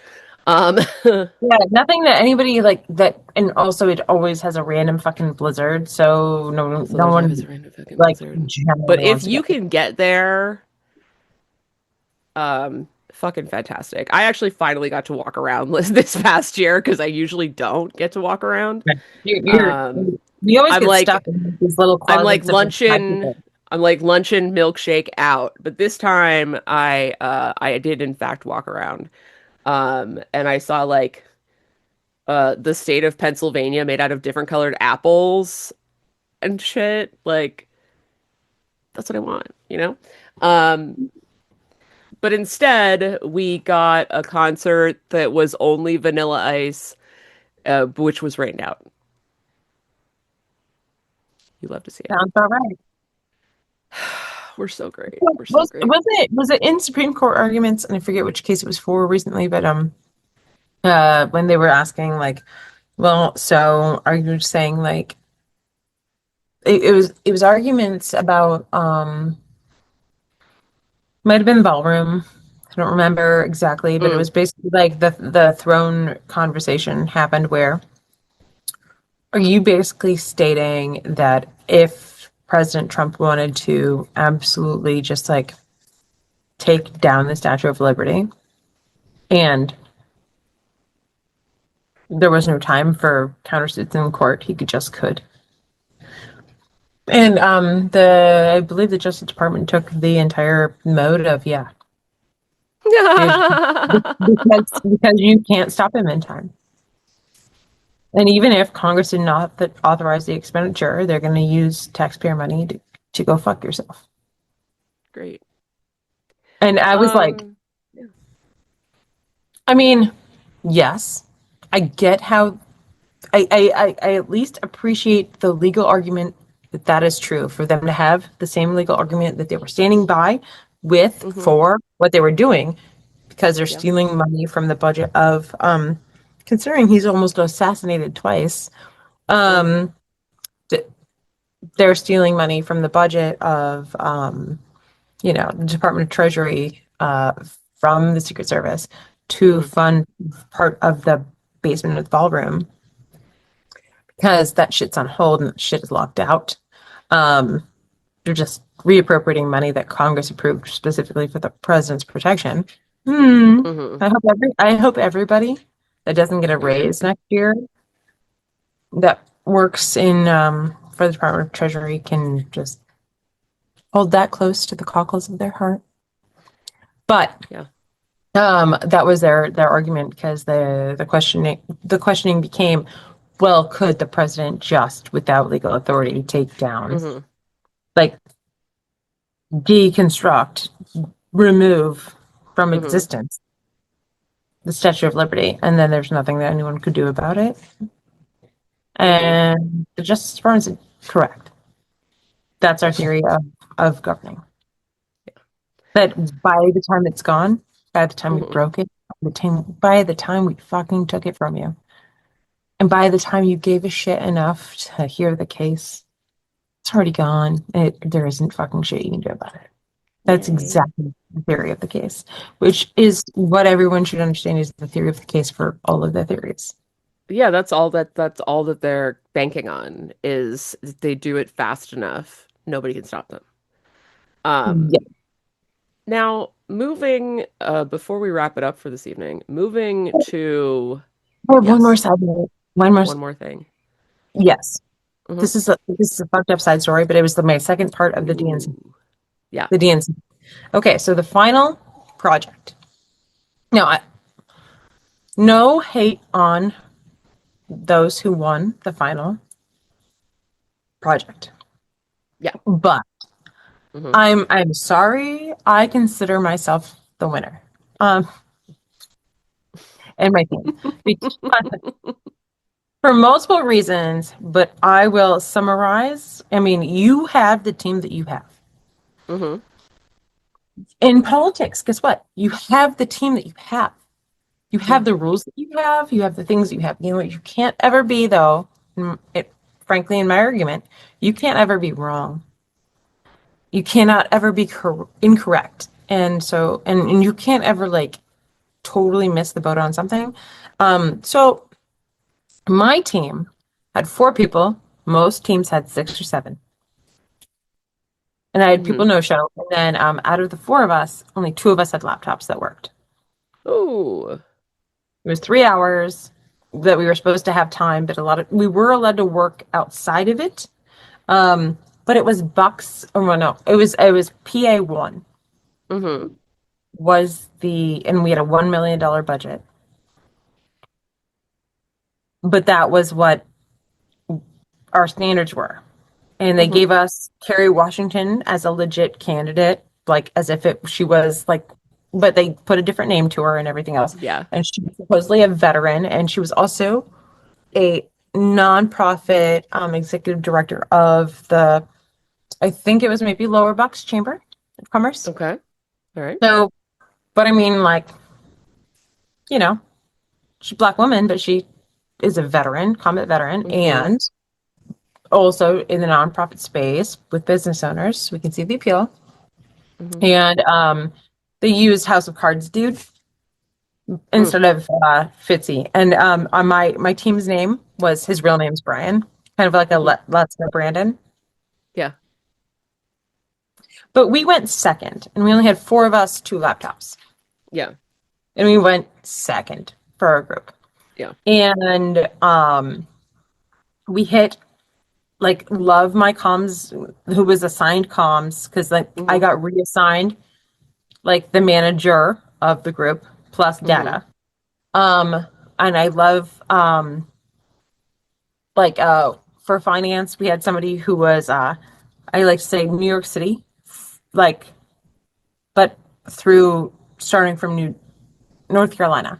Speaker 1: Um,
Speaker 2: Yeah, nothing that anybody like that, and also it always has a random fucking blizzard, so
Speaker 1: also,
Speaker 2: no
Speaker 1: there's always
Speaker 2: one
Speaker 1: a random fucking
Speaker 2: like
Speaker 1: blizzard. But
Speaker 2: generally
Speaker 1: if
Speaker 2: wants to
Speaker 1: you
Speaker 2: go.
Speaker 1: can get there, fucking fantastic. I actually finally got to walk around this past year because I usually don't get to walk around.
Speaker 2: Right.
Speaker 1: Um,
Speaker 2: We always
Speaker 1: I'm
Speaker 2: get stuck
Speaker 1: like
Speaker 2: in these little
Speaker 1: I'm like
Speaker 2: closets of like five
Speaker 1: luncheon
Speaker 2: people.
Speaker 1: I'm like luncheon milkshake out. But this time I did in fact walk around. And I saw like the state of Pennsylvania made out of different colored apples and shit. Like that's what I want, you know? Um but instead we got a concert that was only Vanilla Ice, which was rained out. You love to see it.
Speaker 2: Sounds all right.
Speaker 1: We're so great. We're so
Speaker 2: Was
Speaker 1: great.
Speaker 2: it in Supreme Court arguments, and I forget which case it was for recently, but when they were asking like, well, so are you saying like it was arguments about might have been ballroom. I don't remember exactly, but it
Speaker 1: Mm,
Speaker 2: was basically like the throne conversation happened where are you basically stating that if President Trump wanted to absolutely just like take down the Statue of Liberty and there was no time for countersuits in court, he could. And the I believe the Justice Department took the entire mode of yeah, because you can't stop him in time. And even if Congress did not authorize the expenditure, they're going to use taxpayer money to go fuck yourself.
Speaker 1: great.
Speaker 2: And I was like,
Speaker 1: Yeah.
Speaker 2: I mean, yes, I get how I at least appreciate the legal argument that that is true for them to have the same legal argument that they were standing by with
Speaker 1: Mm-hmm.
Speaker 2: for what they were doing because they're
Speaker 1: Yeah.
Speaker 2: stealing money from the budget of considering he's almost assassinated twice.
Speaker 1: Yeah.
Speaker 2: Um, they're stealing money from the budget of the Department of Treasury from the Secret Service to
Speaker 1: Mm-hmm.
Speaker 2: fund part of the basement of the ballroom because that shit's on hold and shit is locked out. Um, they're just reappropriating money that Congress approved specifically for the president's protection.
Speaker 1: Mm-hmm.
Speaker 2: I hope everybody that doesn't get a
Speaker 1: Yeah.
Speaker 2: raise next year that works in for the Department of Treasury can just hold that close to the cockles of their heart. But
Speaker 1: Yeah.
Speaker 2: that was their argument because the questioning became, well, could the president just without legal authority take down,
Speaker 1: Mm-hmm.
Speaker 2: like deconstruct, remove from
Speaker 1: Mm-hmm.
Speaker 2: existence the Statue of Liberty, and then there's nothing that anyone could do about it?
Speaker 1: Mm-hmm.
Speaker 2: And the Justice Department said, correct. That's our theory of governing. That by the time it's gone, by the time we
Speaker 1: Mm-hmm.
Speaker 2: broke it, by the time we fucking took it from you, and by the time you gave a shit enough to hear the case, it's already gone. There isn't fucking shit you can do about it. That's
Speaker 1: Yay.
Speaker 2: exactly the theory of the case, which is what everyone should understand is the theory of the case for all of the theories.
Speaker 1: Yeah, that's all that they're banking on is if they do it fast enough, nobody can stop them.
Speaker 2: Yeah.
Speaker 1: Now moving before we wrap it up for this evening, moving to
Speaker 2: I have one more
Speaker 1: yes,
Speaker 2: side note. One more.
Speaker 1: one more thing.
Speaker 2: Yes,
Speaker 1: Hmm.
Speaker 2: this is a fucked up side story, but it was my second part of the DNC.
Speaker 1: Ooh. Yeah.
Speaker 2: The DNC. Okay, so the final project. Now, no hate on those who won the final project,
Speaker 1: Yeah.
Speaker 2: but
Speaker 1: Hmm.
Speaker 2: I'm sorry. I consider myself the winner. Um, and my team because for multiple reasons, but I will summarize. I mean, you have the team that you have.
Speaker 1: Hmm.
Speaker 2: In politics, guess what? You have the team that you have. You have
Speaker 1: Yeah.
Speaker 2: the rules that you have the things that you have. You know what you can't ever be, though, frankly, in my argument, you can't ever be wrong. You cannot ever be incorrect. And so, and you can't ever like totally miss the boat on something. So my team had four people. Most teams had six or seven. And I had people
Speaker 1: Hmm.
Speaker 2: no show. And then out of the four of us, only two of us had laptops that worked.
Speaker 1: Ooh.
Speaker 2: It was 3 hours that we were supposed to have time, but we were allowed to work outside of it. But it was bucks. Oh well, no, it was PA1
Speaker 1: Hmm.
Speaker 2: and we had a $1 million budget. But that was what our standards were. And they
Speaker 1: Hmm.
Speaker 2: gave us Kerry Washington as a legit candidate, like as if she was like, but they put a different name to her and everything else.
Speaker 1: Yeah.
Speaker 2: And she was supposedly a veteran, and she was also a nonprofit executive director of I think it was maybe Lower Bucks Chamber of Commerce.
Speaker 1: Okay. All right.
Speaker 2: So, but I mean, like, you know, she's a Black woman, but she is a veteran, combat veteran,
Speaker 1: Mm-hmm.
Speaker 2: and also in the nonprofit space with business owners. We can see the appeal.
Speaker 1: Mm-hmm.
Speaker 2: And they used House of Cards dude
Speaker 1: Mm.
Speaker 2: instead of Fitzy. And on my team's name was his real name's Brian, kind of like a
Speaker 1: Mm-hmm.
Speaker 2: Let's Go Brandon.
Speaker 1: Yeah.
Speaker 2: But we went second, and we only had four of us, two laptops,
Speaker 1: Yeah.
Speaker 2: and we went second for our group.
Speaker 1: Yeah.
Speaker 2: And we hit like love my comms, who was assigned comms, because like I
Speaker 1: Mm-hmm.
Speaker 2: got reassigned like the manager of the group plus
Speaker 1: Mm-hmm.
Speaker 2: data. And I love like for finance, we had somebody who was I like to say New York City, like but through starting from New North Carolina.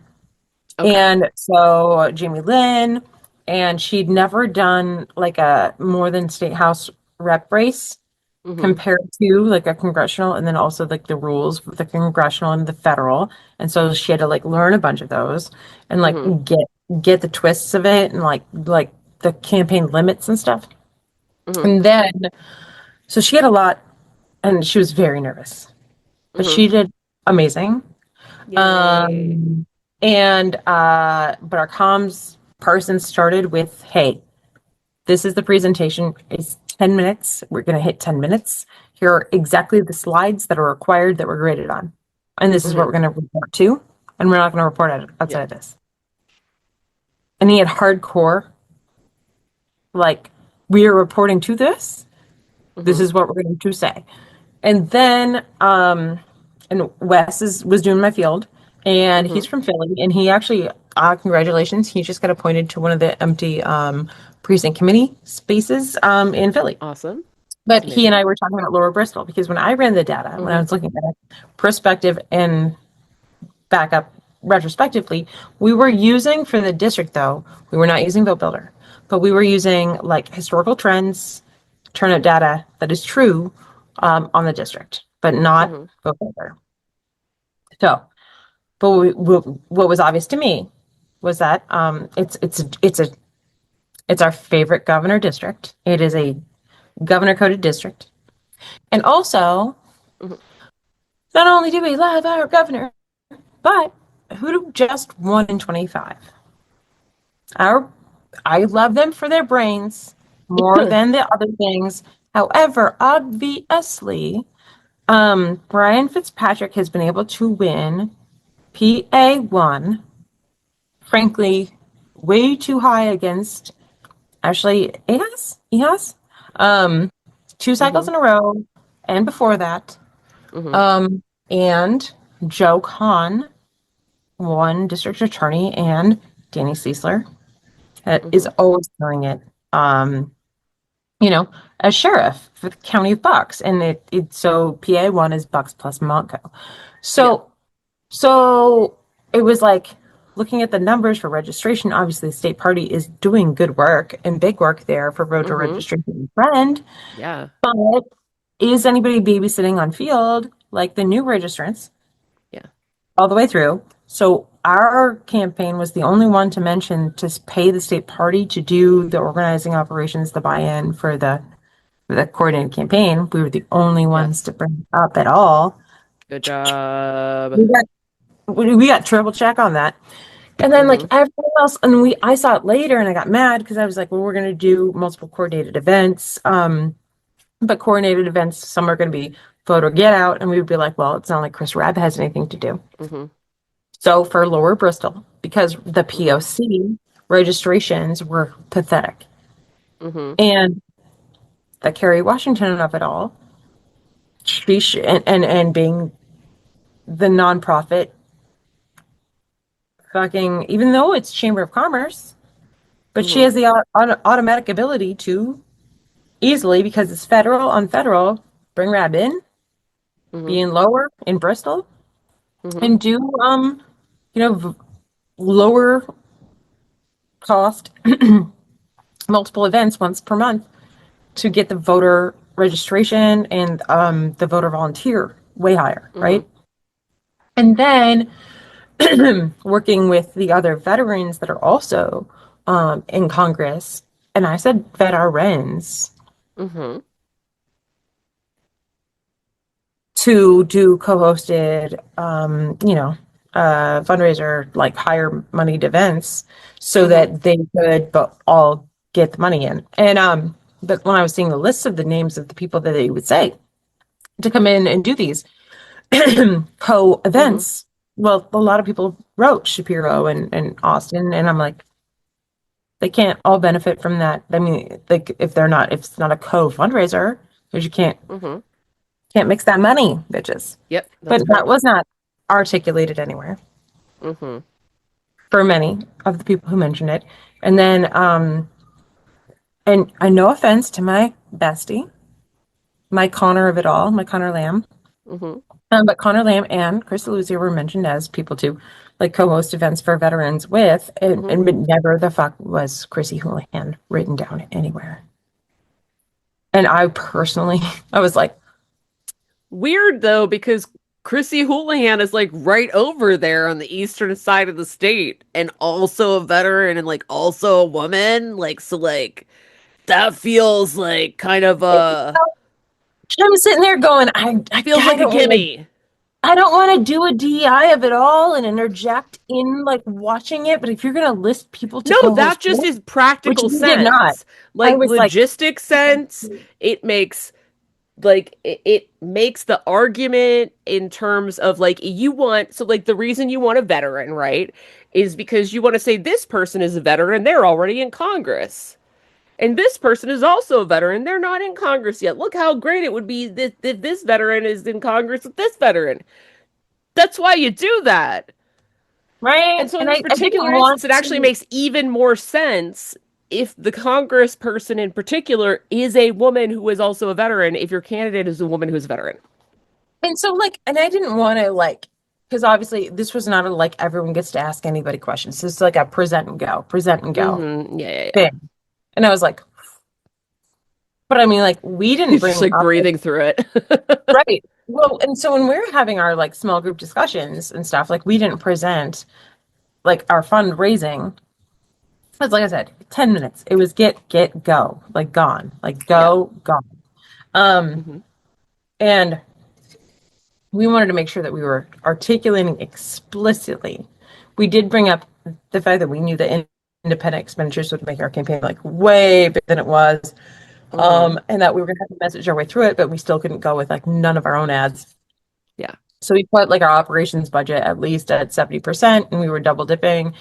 Speaker 1: Okay.
Speaker 2: And so Jamie Lynn, and she'd never done like a more than state house rep race
Speaker 1: Mm-hmm.
Speaker 2: compared to like a congressional, and then also like the rules with the congressional and the federal. And so she had to like learn a bunch of those and like
Speaker 1: Mm-hmm.
Speaker 2: get the twists of it and like the campaign limits and stuff.
Speaker 1: Mm-hmm.
Speaker 2: And then so she had a lot and she was very nervous, but
Speaker 1: Mm-hmm.
Speaker 2: she did amazing.
Speaker 1: Yay.
Speaker 2: Um and but our comms person started with, hey, this is the presentation. It's 10 minutes. We're going to hit 10 minutes. Here are exactly the slides that are required that we're graded on. And this is what
Speaker 1: Mm-hmm.
Speaker 2: we're going to report to. And we're not going to report outside
Speaker 1: Yeah.
Speaker 2: of this. And he had hardcore, like, we are reporting to this. This
Speaker 1: Mm-hmm.
Speaker 2: is what we're going to say. And then, and was doing my field, and
Speaker 1: Mm-hmm.
Speaker 2: he's from Philly, and he actually, congratulations, he just got appointed to one of the empty precinct committee spaces in Philly.
Speaker 1: Awesome. That's
Speaker 2: But he and
Speaker 1: amazing.
Speaker 2: I were talking about Lower Bristol because when I ran the data, when I
Speaker 1: Mm-hmm.
Speaker 2: was looking at it, prospective and backup retrospectively, we were using for the district though, we were not using Vote Builder, but we were using like historical trends, turnout data that is true on the district, but not
Speaker 1: Mm-hmm.
Speaker 2: Vote Builder. So, but what was obvious to me was that it's our favorite governor district. It is a governor coded district, and also
Speaker 1: Mm-hmm.
Speaker 2: not only do we love our governor, but who just won in 25? Our, I love them for their brains more than the other things. However, obviously, Brian Fitzpatrick has been able to win PA1, frankly, way too high against Ashley Ehas, um, two cycles
Speaker 1: Mm-hmm.
Speaker 2: in a row, and before that,
Speaker 1: Mm-hmm.
Speaker 2: um, and Joe Kahn one district attorney and Danny Ciesler that is
Speaker 1: Mm-hmm.
Speaker 2: always doing it. Um, you know, as sheriff for the county of Bucks, and it so PA1 is Bucks plus Montco.
Speaker 1: Yeah.
Speaker 2: So it was like looking at the numbers for registration. Obviously, the state party is doing good work and big work there for voter
Speaker 1: Mm-hmm.
Speaker 2: registration trend.
Speaker 1: Yeah.
Speaker 2: But is anybody babysitting on field like the new registrants
Speaker 1: Yeah.
Speaker 2: all the way through? So our campaign was the only one to mention to pay the state party to do the organizing operations, the buy-in for the coordinated campaign. We were the only ones
Speaker 1: Yes.
Speaker 2: to bring it up at all.
Speaker 1: Good job.
Speaker 2: We got we got triple check on that. And then like
Speaker 1: Mm-hmm.
Speaker 2: everything else, and I saw it later and I got mad because I was like, well, we're gonna do multiple coordinated events. But coordinated events, some are gonna be photo get out, and we would be like, well, it's not like Chris Rabb has anything to do.
Speaker 1: Mm-hmm.
Speaker 2: So for Lower Bristol, because the
Speaker 1: Mm-hmm.
Speaker 2: POC registrations were pathetic.
Speaker 1: Mm-hmm.
Speaker 2: And the Kerry Washington of it all, and being the nonprofit, fucking, even though it's Chamber of Commerce, but she
Speaker 1: Mm-hmm.
Speaker 2: has the automatic ability to easily, because it's federal on federal, bring Rab in,
Speaker 1: Mm-hmm.
Speaker 2: be in Lower in Bristol,
Speaker 1: Mm-hmm.
Speaker 2: and do you know, lower cost multiple events once per month to get the voter registration and the voter volunteer way higher,
Speaker 1: Mm-hmm.
Speaker 2: right? And then working with the other veterans that are also in Congress, and I said veterans,
Speaker 1: Mm-hmm.
Speaker 2: to do co-hosted, fundraiser, like higher moneyed events so
Speaker 1: Mm-hmm.
Speaker 2: that they could but all get the money in. And but when I was seeing the list of the names of the people that they would say to come in and do these
Speaker 1: Mm-hmm.
Speaker 2: co-events, well, a lot of people wrote Shapiro and Austin, and I'm like, they can't all benefit from that. I mean, like if it's not a co-fundraiser, because you
Speaker 1: Mm-hmm.
Speaker 2: can't mix that money, bitches.
Speaker 1: Yep,
Speaker 2: But
Speaker 1: that's
Speaker 2: that
Speaker 1: correct.
Speaker 2: was not articulated anywhere
Speaker 1: Mm-hmm.
Speaker 2: for many of the people who mentioned it. And then, and no offense to my bestie, my Connor of it all, my Connor Lamb,
Speaker 1: Mm-hmm.
Speaker 2: but Connor Lamb and Chris Luzia were mentioned as people to like co-host events for veterans with,
Speaker 1: Mm-hmm.
Speaker 2: but never the fuck was Chrissy Houlihan written down anywhere. And I personally, I was like,
Speaker 1: Weird though, because Chrissy Houlihan is like right over there on the eastern side of the state and also a veteran and like also a woman. Like, so like that feels like kind of
Speaker 2: I'm sitting there going,
Speaker 1: feels
Speaker 2: I
Speaker 1: like a
Speaker 2: don't want
Speaker 1: gimme.
Speaker 2: I don't want to do a DEI of it all and interject in like watching it, but if you're going to list people to
Speaker 1: No, that
Speaker 2: co-host
Speaker 1: just
Speaker 2: with,
Speaker 1: is
Speaker 2: which
Speaker 1: practical
Speaker 2: you did not,
Speaker 1: sense.
Speaker 2: I
Speaker 1: Like
Speaker 2: was like,
Speaker 1: logistic sense, it makes it makes the argument in terms of like you want so like the reason you want a veteran, right, is because you want to say this person is a veteran, they're already in Congress. And this person is also a veteran, they're not in Congress yet. Look how great it would be that this veteran is in Congress with this veteran. That's why you do that. And
Speaker 2: right?
Speaker 1: so in
Speaker 2: And
Speaker 1: this
Speaker 2: I didn't
Speaker 1: particular
Speaker 2: want
Speaker 1: instance, it actually
Speaker 2: to.
Speaker 1: makes even more sense if the Congress person in particular is a woman who is also a veteran, if your candidate is a woman who's a veteran.
Speaker 2: And so, like, and I didn't want to, like, because obviously this was not a like everyone gets to ask anybody questions. This is like a present and go
Speaker 1: Mm-hmm. Yeah, yeah, yeah.
Speaker 2: thing. And I was like, but I mean, like, we didn't
Speaker 1: He's just
Speaker 2: bring
Speaker 1: like
Speaker 2: up
Speaker 1: breathing through it.
Speaker 2: right. Well, and so when we were having our like small group discussions and stuff, like, we didn't present like our fundraising. It's like I said, 10 minutes. It was get, go, like gone, like
Speaker 1: Yeah.
Speaker 2: go, gone. Um,
Speaker 1: Hmm.
Speaker 2: and we wanted to make sure that we were articulating explicitly. We did bring up the fact that we knew that independent expenditures would make our campaign like way bigger than it was.
Speaker 1: Hmm.
Speaker 2: And that we were going to have to message our way through it, but we still couldn't go with like none of our own ads.
Speaker 1: Yeah.
Speaker 2: So we put like our operations budget at least at 70% and we were double dipping.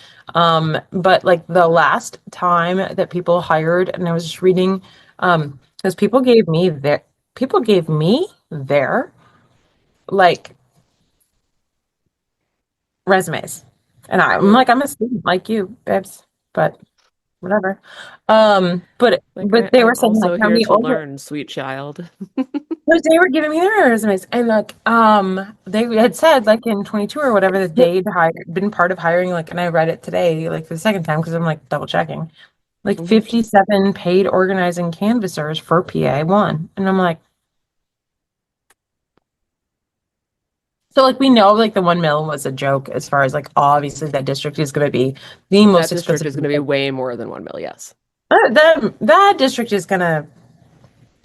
Speaker 2: But like the last time that people hired, and I was just reading, because people gave me their like resumes. And I'm
Speaker 1: Hmm.
Speaker 2: like, I'm a student like you, babes, but whatever.
Speaker 1: Like
Speaker 2: But
Speaker 1: I,
Speaker 2: they were
Speaker 1: I'm
Speaker 2: saying like
Speaker 1: also
Speaker 2: how
Speaker 1: here
Speaker 2: many
Speaker 1: to
Speaker 2: older
Speaker 1: learn, sweet child.
Speaker 2: because they were giving me their resumes. And like they had said like in 22 or whatever that they'd hired been part of hiring, like, and I read it today, like for the second time because I'm like double checking. Like
Speaker 1: Hmm.
Speaker 2: 57 paid organizing canvassers for PA1. And I'm like, so like we know like the 1 mil was a joke as far as like obviously that district is gonna be the
Speaker 1: That
Speaker 2: most
Speaker 1: district
Speaker 2: expensive.
Speaker 1: is going to be way more than 1 mil, yes.
Speaker 2: That district is gonna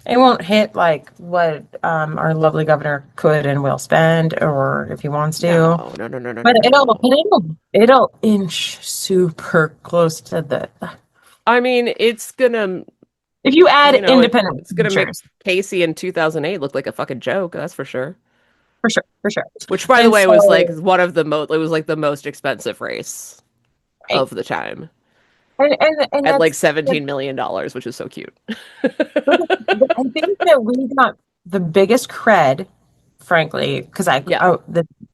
Speaker 2: it won't hit like what our lovely governor could and will spend or if he wants
Speaker 1: No,
Speaker 2: to.
Speaker 1: no, no, no, no,
Speaker 2: But
Speaker 1: no, no.
Speaker 2: it'll inch super close to the
Speaker 1: I mean, it's gonna,
Speaker 2: if you add independent
Speaker 1: it's gonna make
Speaker 2: signatures,
Speaker 1: Casey in 2008 look like a fucking joke, that's for sure.
Speaker 2: for sure, for sure.
Speaker 1: Which, by the
Speaker 2: And
Speaker 1: way, was like
Speaker 2: so
Speaker 1: one of the most, it was like the most expensive race
Speaker 2: right.
Speaker 1: of the time
Speaker 2: And
Speaker 1: at like
Speaker 2: that's
Speaker 1: $17 million, which is so cute.
Speaker 2: but I think that we got the biggest cred, frankly, because
Speaker 1: Yeah.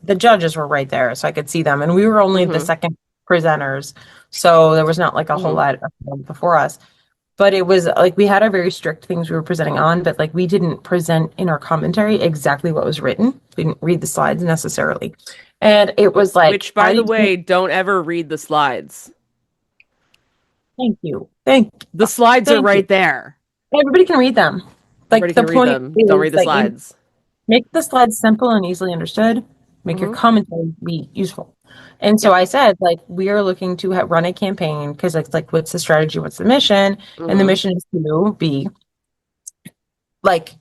Speaker 2: the judges were right there, so I could see them, and we were only the
Speaker 1: Mm-hmm.
Speaker 2: second presenters, so there was not like a whole
Speaker 1: Mm-hmm.
Speaker 2: lot of them before us. But it was like we had our very strict things we were presenting on, but like we didn't present in our commentary exactly what was written. We didn't read the slides necessarily, and it was like
Speaker 1: Which, by
Speaker 2: I
Speaker 1: the
Speaker 2: didn't.
Speaker 1: way, don't ever read the slides.
Speaker 2: Thank you, thank
Speaker 1: The slides are
Speaker 2: thank you.
Speaker 1: right there.
Speaker 2: Everybody can read them. Like
Speaker 1: Everybody
Speaker 2: the
Speaker 1: can read
Speaker 2: point
Speaker 1: them. Don't
Speaker 2: is
Speaker 1: read the
Speaker 2: that you
Speaker 1: slides.
Speaker 2: make the slides simple and easily understood. Make your
Speaker 1: Mm-hmm.
Speaker 2: commentary be useful. And so
Speaker 1: Yep.
Speaker 2: I said, like, we are looking to run a campaign because it's like, what's the strategy? What's the mission? And the
Speaker 1: Mm-hmm.
Speaker 2: mission is to be like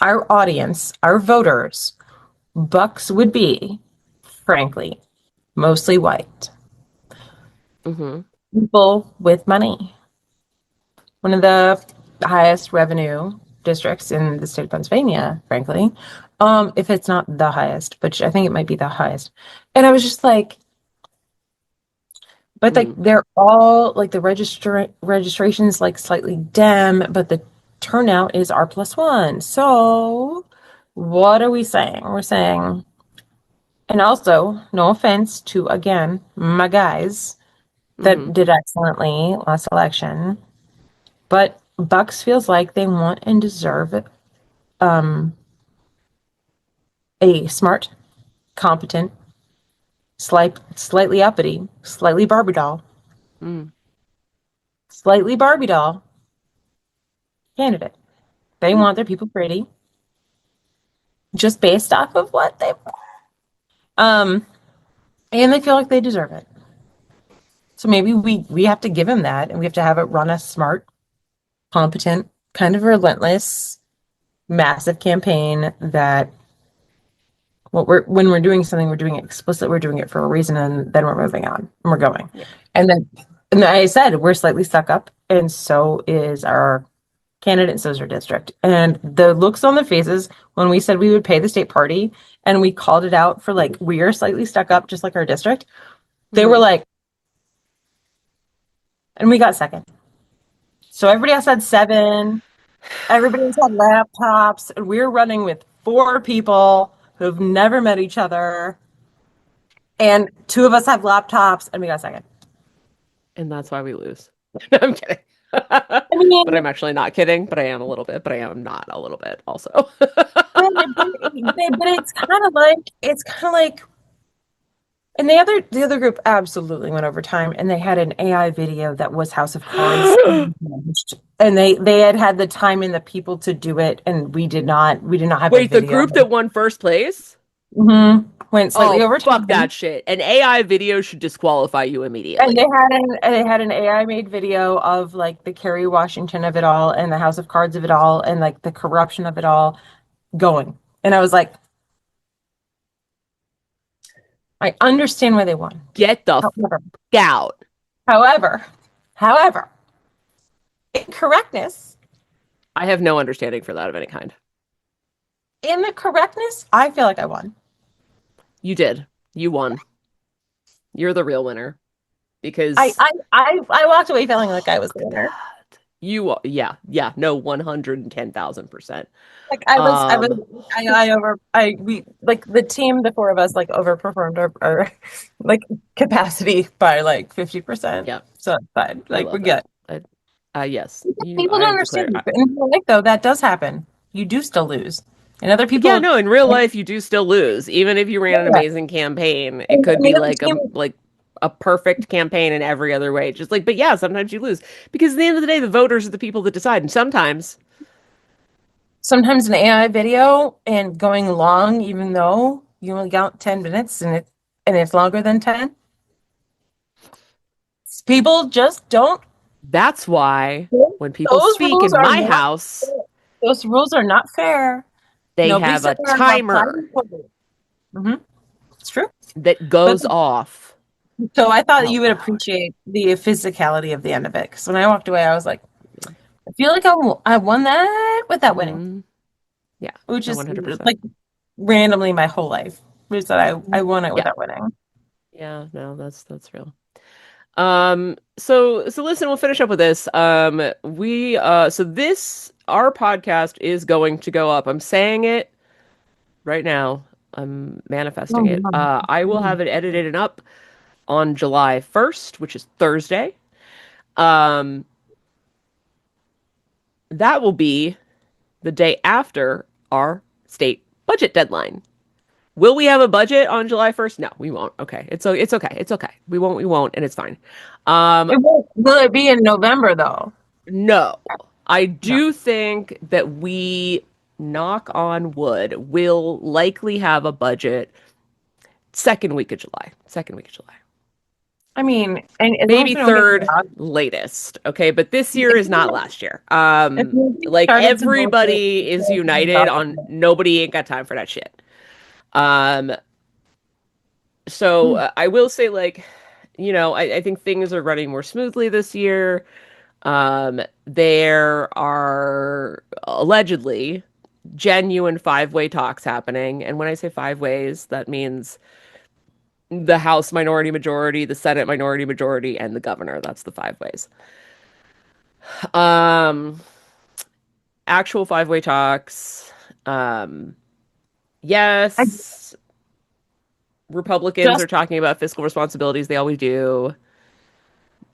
Speaker 2: our audience, our voters, Bucks would be, frankly, mostly white
Speaker 1: Mm-hmm.
Speaker 2: people with money. One of the highest revenue districts in the state of Pennsylvania, frankly. If it's not the highest, but I think it might be the highest. And I was just like, but like
Speaker 1: Mm-hmm.
Speaker 2: they're all like the registration's like slightly dim, but the turnout is R+1. So what are we saying? We're saying, and also, no offense to again my guys
Speaker 1: Mm-hmm.
Speaker 2: that did excellently last election, but Bucks feels like they want and deserve um, a smart, competent, slightly uppity, slightly Barbie doll candidate. They
Speaker 1: Mm-hmm.
Speaker 2: want their people pretty, just based off of what they um, and they feel like they deserve it. So maybe we have to give them that, and we have to have it run a smart, competent, kind of relentless, massive campaign that what we're when we're doing something, we're doing it explicit, we're doing it for a reason, and then we're moving on and we're going.
Speaker 1: Yeah.
Speaker 2: And then, and I said, we're slightly stuck up, and so is our candidate, and so is our district. And the looks on the faces when we said we would pay the state party and we called it out for like, we are slightly stuck up, just like our district, they were
Speaker 1: Mm-hmm.
Speaker 2: like, and we got second. So everybody else had seven, everybody else had laptops, and we were running with four people who've never met each other. And two of us have laptops, and we got second.
Speaker 1: And that's why we lose. No, I'm kidding.
Speaker 2: I mean,
Speaker 1: But I'm actually not kidding, but I am a little bit, but I am not a little bit also.
Speaker 2: but it's kind of like, and the other group absolutely went over time, and they had an AI video that was House of Cards, and they had the time and the people to do it, and we did not have a
Speaker 1: Wait, the
Speaker 2: video.
Speaker 1: group that won first place?
Speaker 2: Went slightly
Speaker 1: Oh,
Speaker 2: over
Speaker 1: fuck
Speaker 2: time.
Speaker 1: that shit. An AI video should disqualify you
Speaker 2: And
Speaker 1: immediately.
Speaker 2: they had an AI made video of like the Kerry Washington of it all and the House of Cards of it all and like the corruption of it all going. And I was like, I understand why they won.
Speaker 1: Get the fuck
Speaker 2: However,
Speaker 1: out.
Speaker 2: however, however, incorrectness,
Speaker 1: I have no understanding for that of any kind.
Speaker 2: in the correctness, I feel like I won.
Speaker 1: You did. You won. You're the real winner
Speaker 2: I
Speaker 1: because
Speaker 2: I I walked away feeling like I was the
Speaker 1: fuck
Speaker 2: winner.
Speaker 1: that. You are, yeah, yeah, no, 110,000%.
Speaker 2: Like
Speaker 1: Um,
Speaker 2: I over I we like the team, the four of us like overperformed our like capacity by like 50%.
Speaker 1: yeah,
Speaker 2: So it's fine.
Speaker 1: I
Speaker 2: Like we're
Speaker 1: love
Speaker 2: good.
Speaker 1: that. Yes,
Speaker 2: People
Speaker 1: I
Speaker 2: don't
Speaker 1: have declared.
Speaker 2: understand. But in real life, though, that does happen. You do still lose. And other
Speaker 1: Yeah,
Speaker 2: people,
Speaker 1: no, in real
Speaker 2: yeah,
Speaker 1: life, you do still lose. Even if you ran an
Speaker 2: yeah.
Speaker 1: amazing campaign, it
Speaker 2: And
Speaker 1: could
Speaker 2: the
Speaker 1: be
Speaker 2: other team,
Speaker 1: like a perfect campaign in every other way. Just like, but yeah, sometimes you lose because at the end of the day, the voters are the people that decide. And sometimes,
Speaker 2: sometimes an AI video and going long, even though you only got 10 minutes and it's longer than 10, people just don't.
Speaker 1: that's why when people
Speaker 2: Those
Speaker 1: speak
Speaker 2: rules
Speaker 1: in
Speaker 2: are
Speaker 1: my
Speaker 2: not
Speaker 1: house,
Speaker 2: fair. Those rules are not fair.
Speaker 1: they
Speaker 2: Nobody
Speaker 1: have
Speaker 2: said
Speaker 1: a
Speaker 2: they're on a
Speaker 1: timer
Speaker 2: private portal. Hmm. It's true.
Speaker 1: that
Speaker 2: But
Speaker 1: goes off
Speaker 2: so I thought you
Speaker 1: out
Speaker 2: would
Speaker 1: loud.
Speaker 2: appreciate the physicality of the end of it. Because when I walked away, I was like, I feel like I won that without winning,
Speaker 1: Hmm. Yeah,
Speaker 2: which
Speaker 1: no,
Speaker 2: is
Speaker 1: 100%.
Speaker 2: like randomly my whole life. Which that I won it
Speaker 1: Yeah,
Speaker 2: without winning.
Speaker 1: yeah, no, that's real. So listen, we'll finish up with this. So this our podcast is going to go up. I'm saying it right now. I'm manifesting
Speaker 2: Oh,
Speaker 1: it. I will have it edited and up on July 1st, which is Thursday. Um, that will be the day after our state budget deadline. Will we have a budget on July 1st? No, we won't. Okay. It's okay. It's okay. We won't, and it's fine. Um,
Speaker 2: will it be in November though?
Speaker 1: no. I
Speaker 2: No.
Speaker 1: do think that we, knock on wood, will likely have a budget second week of July. Second week of July.
Speaker 2: I mean, and as long as
Speaker 1: Maybe
Speaker 2: we don't get
Speaker 1: third
Speaker 2: robbed,
Speaker 1: latest. Okay, but this year is not last year.
Speaker 2: if we
Speaker 1: Like
Speaker 2: started some bullshit,
Speaker 1: everybody is
Speaker 2: because we
Speaker 1: united
Speaker 2: robbed
Speaker 1: on
Speaker 2: them.
Speaker 1: nobody ain't got time for that shit. Um, so I will say like, I think things are running more smoothly this year. There are allegedly genuine five-way talks happening. And when I say five ways, that means the House minority majority, the Senate minority majority, and the governor. That's the five ways. Um, Actual five-way talks. Um,
Speaker 2: I
Speaker 1: yes, Republicans
Speaker 2: just
Speaker 1: are talking about fiscal responsibilities. They always do.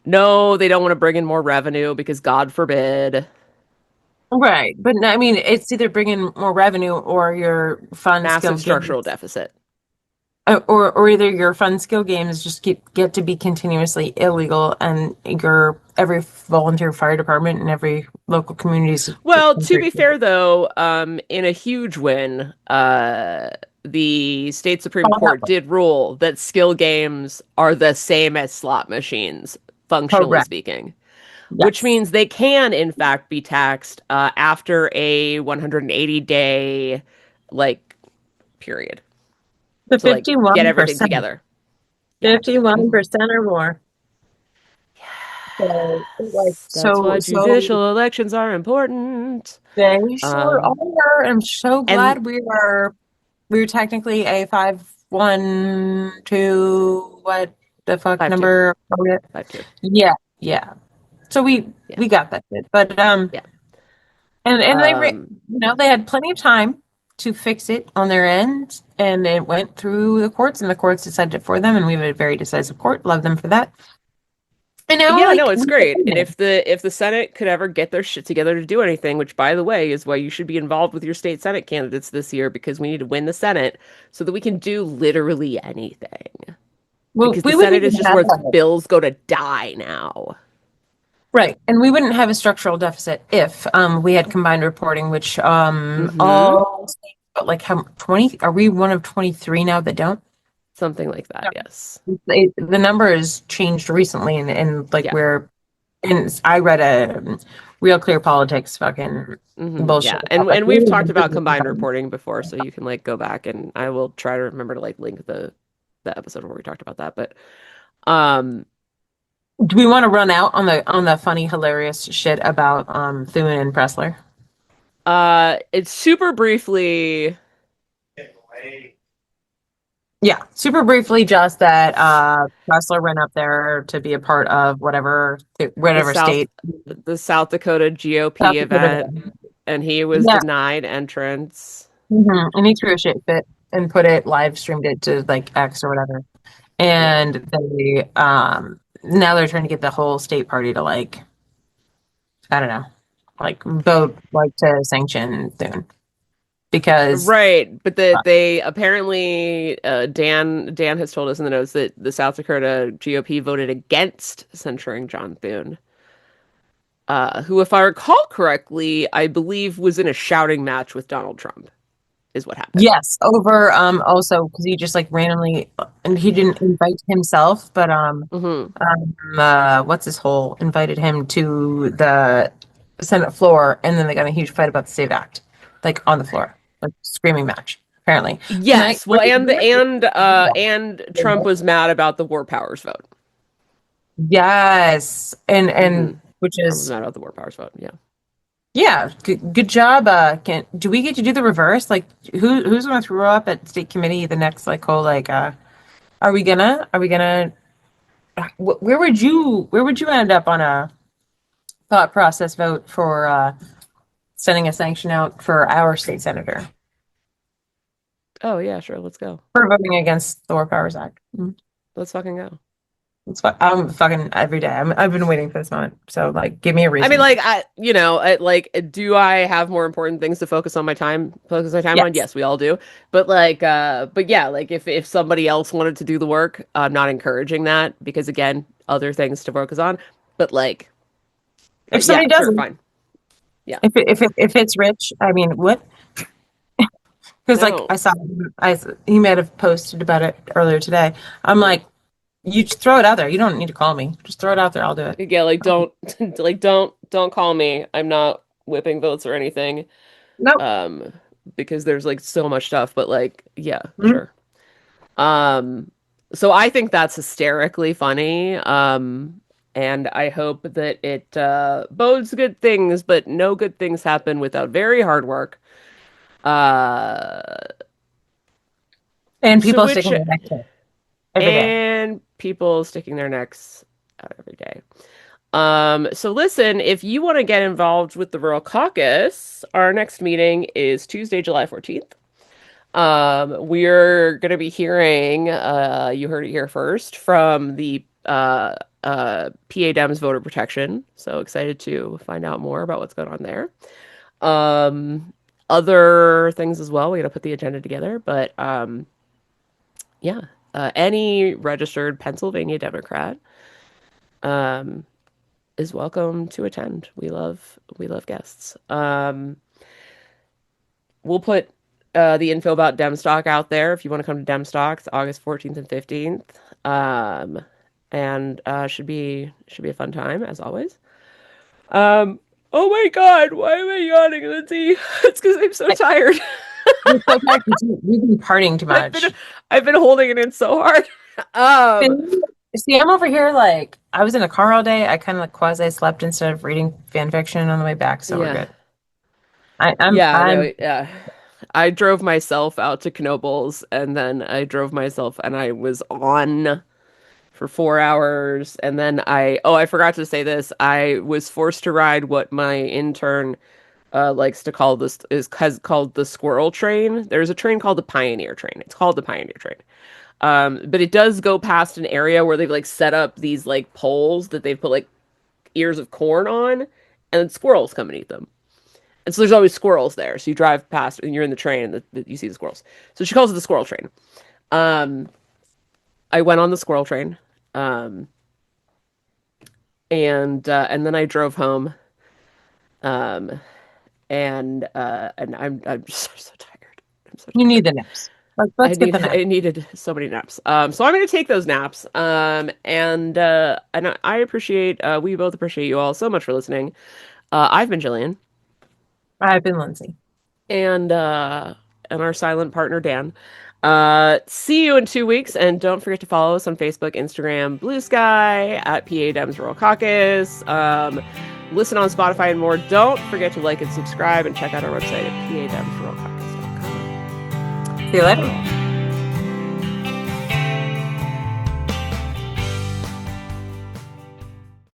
Speaker 1: No, they don't want to bring in more revenue because God forbid,
Speaker 2: right, but no, I mean, it's either bringing more revenue or your fun skill
Speaker 1: massive structural
Speaker 2: games,
Speaker 1: deficit.
Speaker 2: or either your fun skill games just get to be continuously illegal, and your every volunteer fire department and every local community is
Speaker 1: Well, to
Speaker 2: very
Speaker 1: be fair though, in a huge win, the state Supreme
Speaker 2: all that
Speaker 1: Court
Speaker 2: way.
Speaker 1: did rule that skill games are the same as slot machines, functionally
Speaker 2: Correct.
Speaker 1: speaking, which
Speaker 2: Yes.
Speaker 1: means they can, in fact, be taxed after a 180-day like period
Speaker 2: The
Speaker 1: to like get everything
Speaker 2: 51%.
Speaker 1: together. Yeah. Hmm.
Speaker 2: 51% or more. So, like,
Speaker 1: That's
Speaker 2: so,
Speaker 1: why
Speaker 2: so
Speaker 1: judicial elections are important.
Speaker 2: they sure
Speaker 1: Um,
Speaker 2: are. I'm so
Speaker 1: and
Speaker 2: glad we're technically a 5-1-2, what the fuck
Speaker 1: 5-2,
Speaker 2: number are we at?
Speaker 1: 5-2.
Speaker 2: Yeah, yeah. So we
Speaker 1: Yeah.
Speaker 2: we got that bit. But
Speaker 1: Yeah.
Speaker 2: and
Speaker 1: Um,
Speaker 2: they had plenty of time to fix it on their end, and it went through the courts, and the courts decided it for them, and we have a very decisive court. Love them for that. And now,
Speaker 1: Yeah, no,
Speaker 2: like,
Speaker 1: it's
Speaker 2: we
Speaker 1: great. And if the Senate could ever get their shit together to do anything, which by the way is why you should be involved with your state Senate candidates this year because we need to win the Senate so that we can do literally anything.
Speaker 2: well,
Speaker 1: Because the
Speaker 2: we wouldn't
Speaker 1: Senate is
Speaker 2: even
Speaker 1: just
Speaker 2: have
Speaker 1: where
Speaker 2: that.
Speaker 1: bills go to die now.
Speaker 2: Right. And we wouldn't have a structural deficit if we had combined reporting, which
Speaker 1: Mm-hmm.
Speaker 2: all states, but like how 20 are we one of 23 now that don't?
Speaker 1: Something like that,
Speaker 2: No.
Speaker 1: yes.
Speaker 2: The number has changed recently, and like
Speaker 1: Yeah.
Speaker 2: we're and I read a Real Clear Politics fucking bullshit
Speaker 1: Yeah.
Speaker 2: about like
Speaker 1: And
Speaker 2: we
Speaker 1: we've
Speaker 2: don't
Speaker 1: talked
Speaker 2: even do
Speaker 1: about
Speaker 2: this
Speaker 1: combined
Speaker 2: combined.
Speaker 1: reporting before, so you can like go back and I will try to remember to like link the episode where we talked about that. But um
Speaker 2: Do we want to run out on the funny, hilarious shit about Thune and Pressler?
Speaker 1: it's super briefly.
Speaker 2: Yeah, super briefly, just that Pressler went up there to be a part of
Speaker 1: the
Speaker 2: whatever
Speaker 1: South
Speaker 2: state,
Speaker 1: the South Dakota
Speaker 2: South
Speaker 1: GOP
Speaker 2: Dakota.
Speaker 1: event, and he was
Speaker 2: Yeah,
Speaker 1: denied entrance.
Speaker 2: and he threw a shit fit and put it live streamed it to like X or whatever.
Speaker 1: Yeah.
Speaker 2: And they now they're trying to get the whole state party to like I don't know, like vote like to sanction Thune because
Speaker 1: Right, but they apparently Dan has told us in the notes that the South Dakota GOP voted against censuring John Thune, who, if I recall correctly, I believe was in a shouting match with Donald Trump, is what happened.
Speaker 2: yes, over also because he just like randomly and he didn't invite himself, but
Speaker 1: Hmm.
Speaker 2: what's his whole invited him to the Senate floor, and then they got in a huge fight about the SAVE Act, like on the floor, like screaming match. Apparently, can I?
Speaker 1: Yes, well, and Trump was mad about the war powers vote.
Speaker 2: Yes,
Speaker 1: Hmm.
Speaker 2: and which
Speaker 1: Trump was
Speaker 2: is
Speaker 1: mad about the war powers vote. Yeah.
Speaker 2: yeah, good job. Can do we get to do the reverse? Like, who's going to throw up at state committee the next like whole like are we gonna where would you end up on a thought process vote for sending a sanction out for our state senator
Speaker 1: Oh yeah, sure. Let's go.
Speaker 2: for voting against the War Powers Act?
Speaker 1: Let's fucking go.
Speaker 2: I'm fucking every day. I've been waiting for this moment. So like, give me a
Speaker 1: I mean,
Speaker 2: reason.
Speaker 1: like, do I have more important things to focus my time on?
Speaker 2: Yes.
Speaker 1: Yes, we all do. But yeah, like, if somebody else wanted to do the work, I'm not encouraging that because, again, other things to focus on. But, like,
Speaker 2: If
Speaker 1: yeah,
Speaker 2: somebody
Speaker 1: sure,
Speaker 2: doesn't,
Speaker 1: fine. Yeah.
Speaker 2: if it's rich, I mean, what? Because like
Speaker 1: No.
Speaker 2: he may have posted about it earlier today. I'm
Speaker 1: Yeah.
Speaker 2: like, you just throw it out there. You don't need to call me. Just throw it out there. I'll do it.
Speaker 1: Yeah, like don't call me. I'm not whipping votes or anything.
Speaker 2: Nope.
Speaker 1: Um, because there's like so much stuff, but like, yeah,
Speaker 2: Mhm.
Speaker 1: sure. Um, so I think that's hysterically funny. And I hope that it bodes good things, but no good things happen without very hard work. Uh,
Speaker 2: And
Speaker 1: to
Speaker 2: people
Speaker 1: which
Speaker 2: sticking their neck to it every day.
Speaker 1: and people sticking their necks out every day. So listen, if you want to get involved with the Rural Caucus, our next meeting is Tuesday, July 14th. We're going to be hearing, you heard it here first, from the PA Dems voter protection. So excited to find out more about what's going on there. Um, Other things as well. We got to put the agenda together, but yeah, any registered Pennsylvania Democrat um, is welcome to attend. We love guests. We'll put the info about Demstock out there if you want to come to Demstock. It's August 14th and 15th. Um, and should be a fun time as always. Um, oh my God, why am I yawning, Lindsay? It's because I'm so
Speaker 2: Like,
Speaker 1: tired.
Speaker 2: you're so tired because you've been partying too
Speaker 1: I've been
Speaker 2: much.
Speaker 1: I've been holding it in so hard. Um,
Speaker 2: See, I'm over here like I was in a car all day. I kind of like quasi slept instead of reading fan fiction on the way back, so we're
Speaker 1: yeah,
Speaker 2: good. I, I'm
Speaker 1: yeah,
Speaker 2: I'm
Speaker 1: no, yeah. I drove myself out to Knoebels and then I drove myself and I was on for 4 hours. And then I forgot to say this. I was forced to ride what my intern likes to call this is has called the squirrel train. There's a train called the Pioneer train. It's called the Pioneer train. But it does go past an area where they've like set up these like poles that they've put like ears of corn on, and squirrels come and eat them. And so there's always squirrels there. So you drive past and you're in the train and you see the squirrels. So she calls it the squirrel train. Um, I went on the squirrel train. Um, and then I drove home. Um, and I'm just so tired. I'm so
Speaker 2: you need
Speaker 1: tired.
Speaker 2: the nips. Let's get the nap.
Speaker 1: I needed so many naps. So I'm gonna take those naps. And I appreciate we both appreciate you all so much for listening. I've been Gillian,
Speaker 2: I've been Lindsay.
Speaker 1: and our silent partner Dan. See you in 2 weeks, and don't forget to follow us on Facebook, Instagram, Blue Sky at PA Dems Rural Caucus. Listen on Spotify and more. Don't forget to like and subscribe, and check out our website at pademsruralcaucus.com.
Speaker 2: See you later.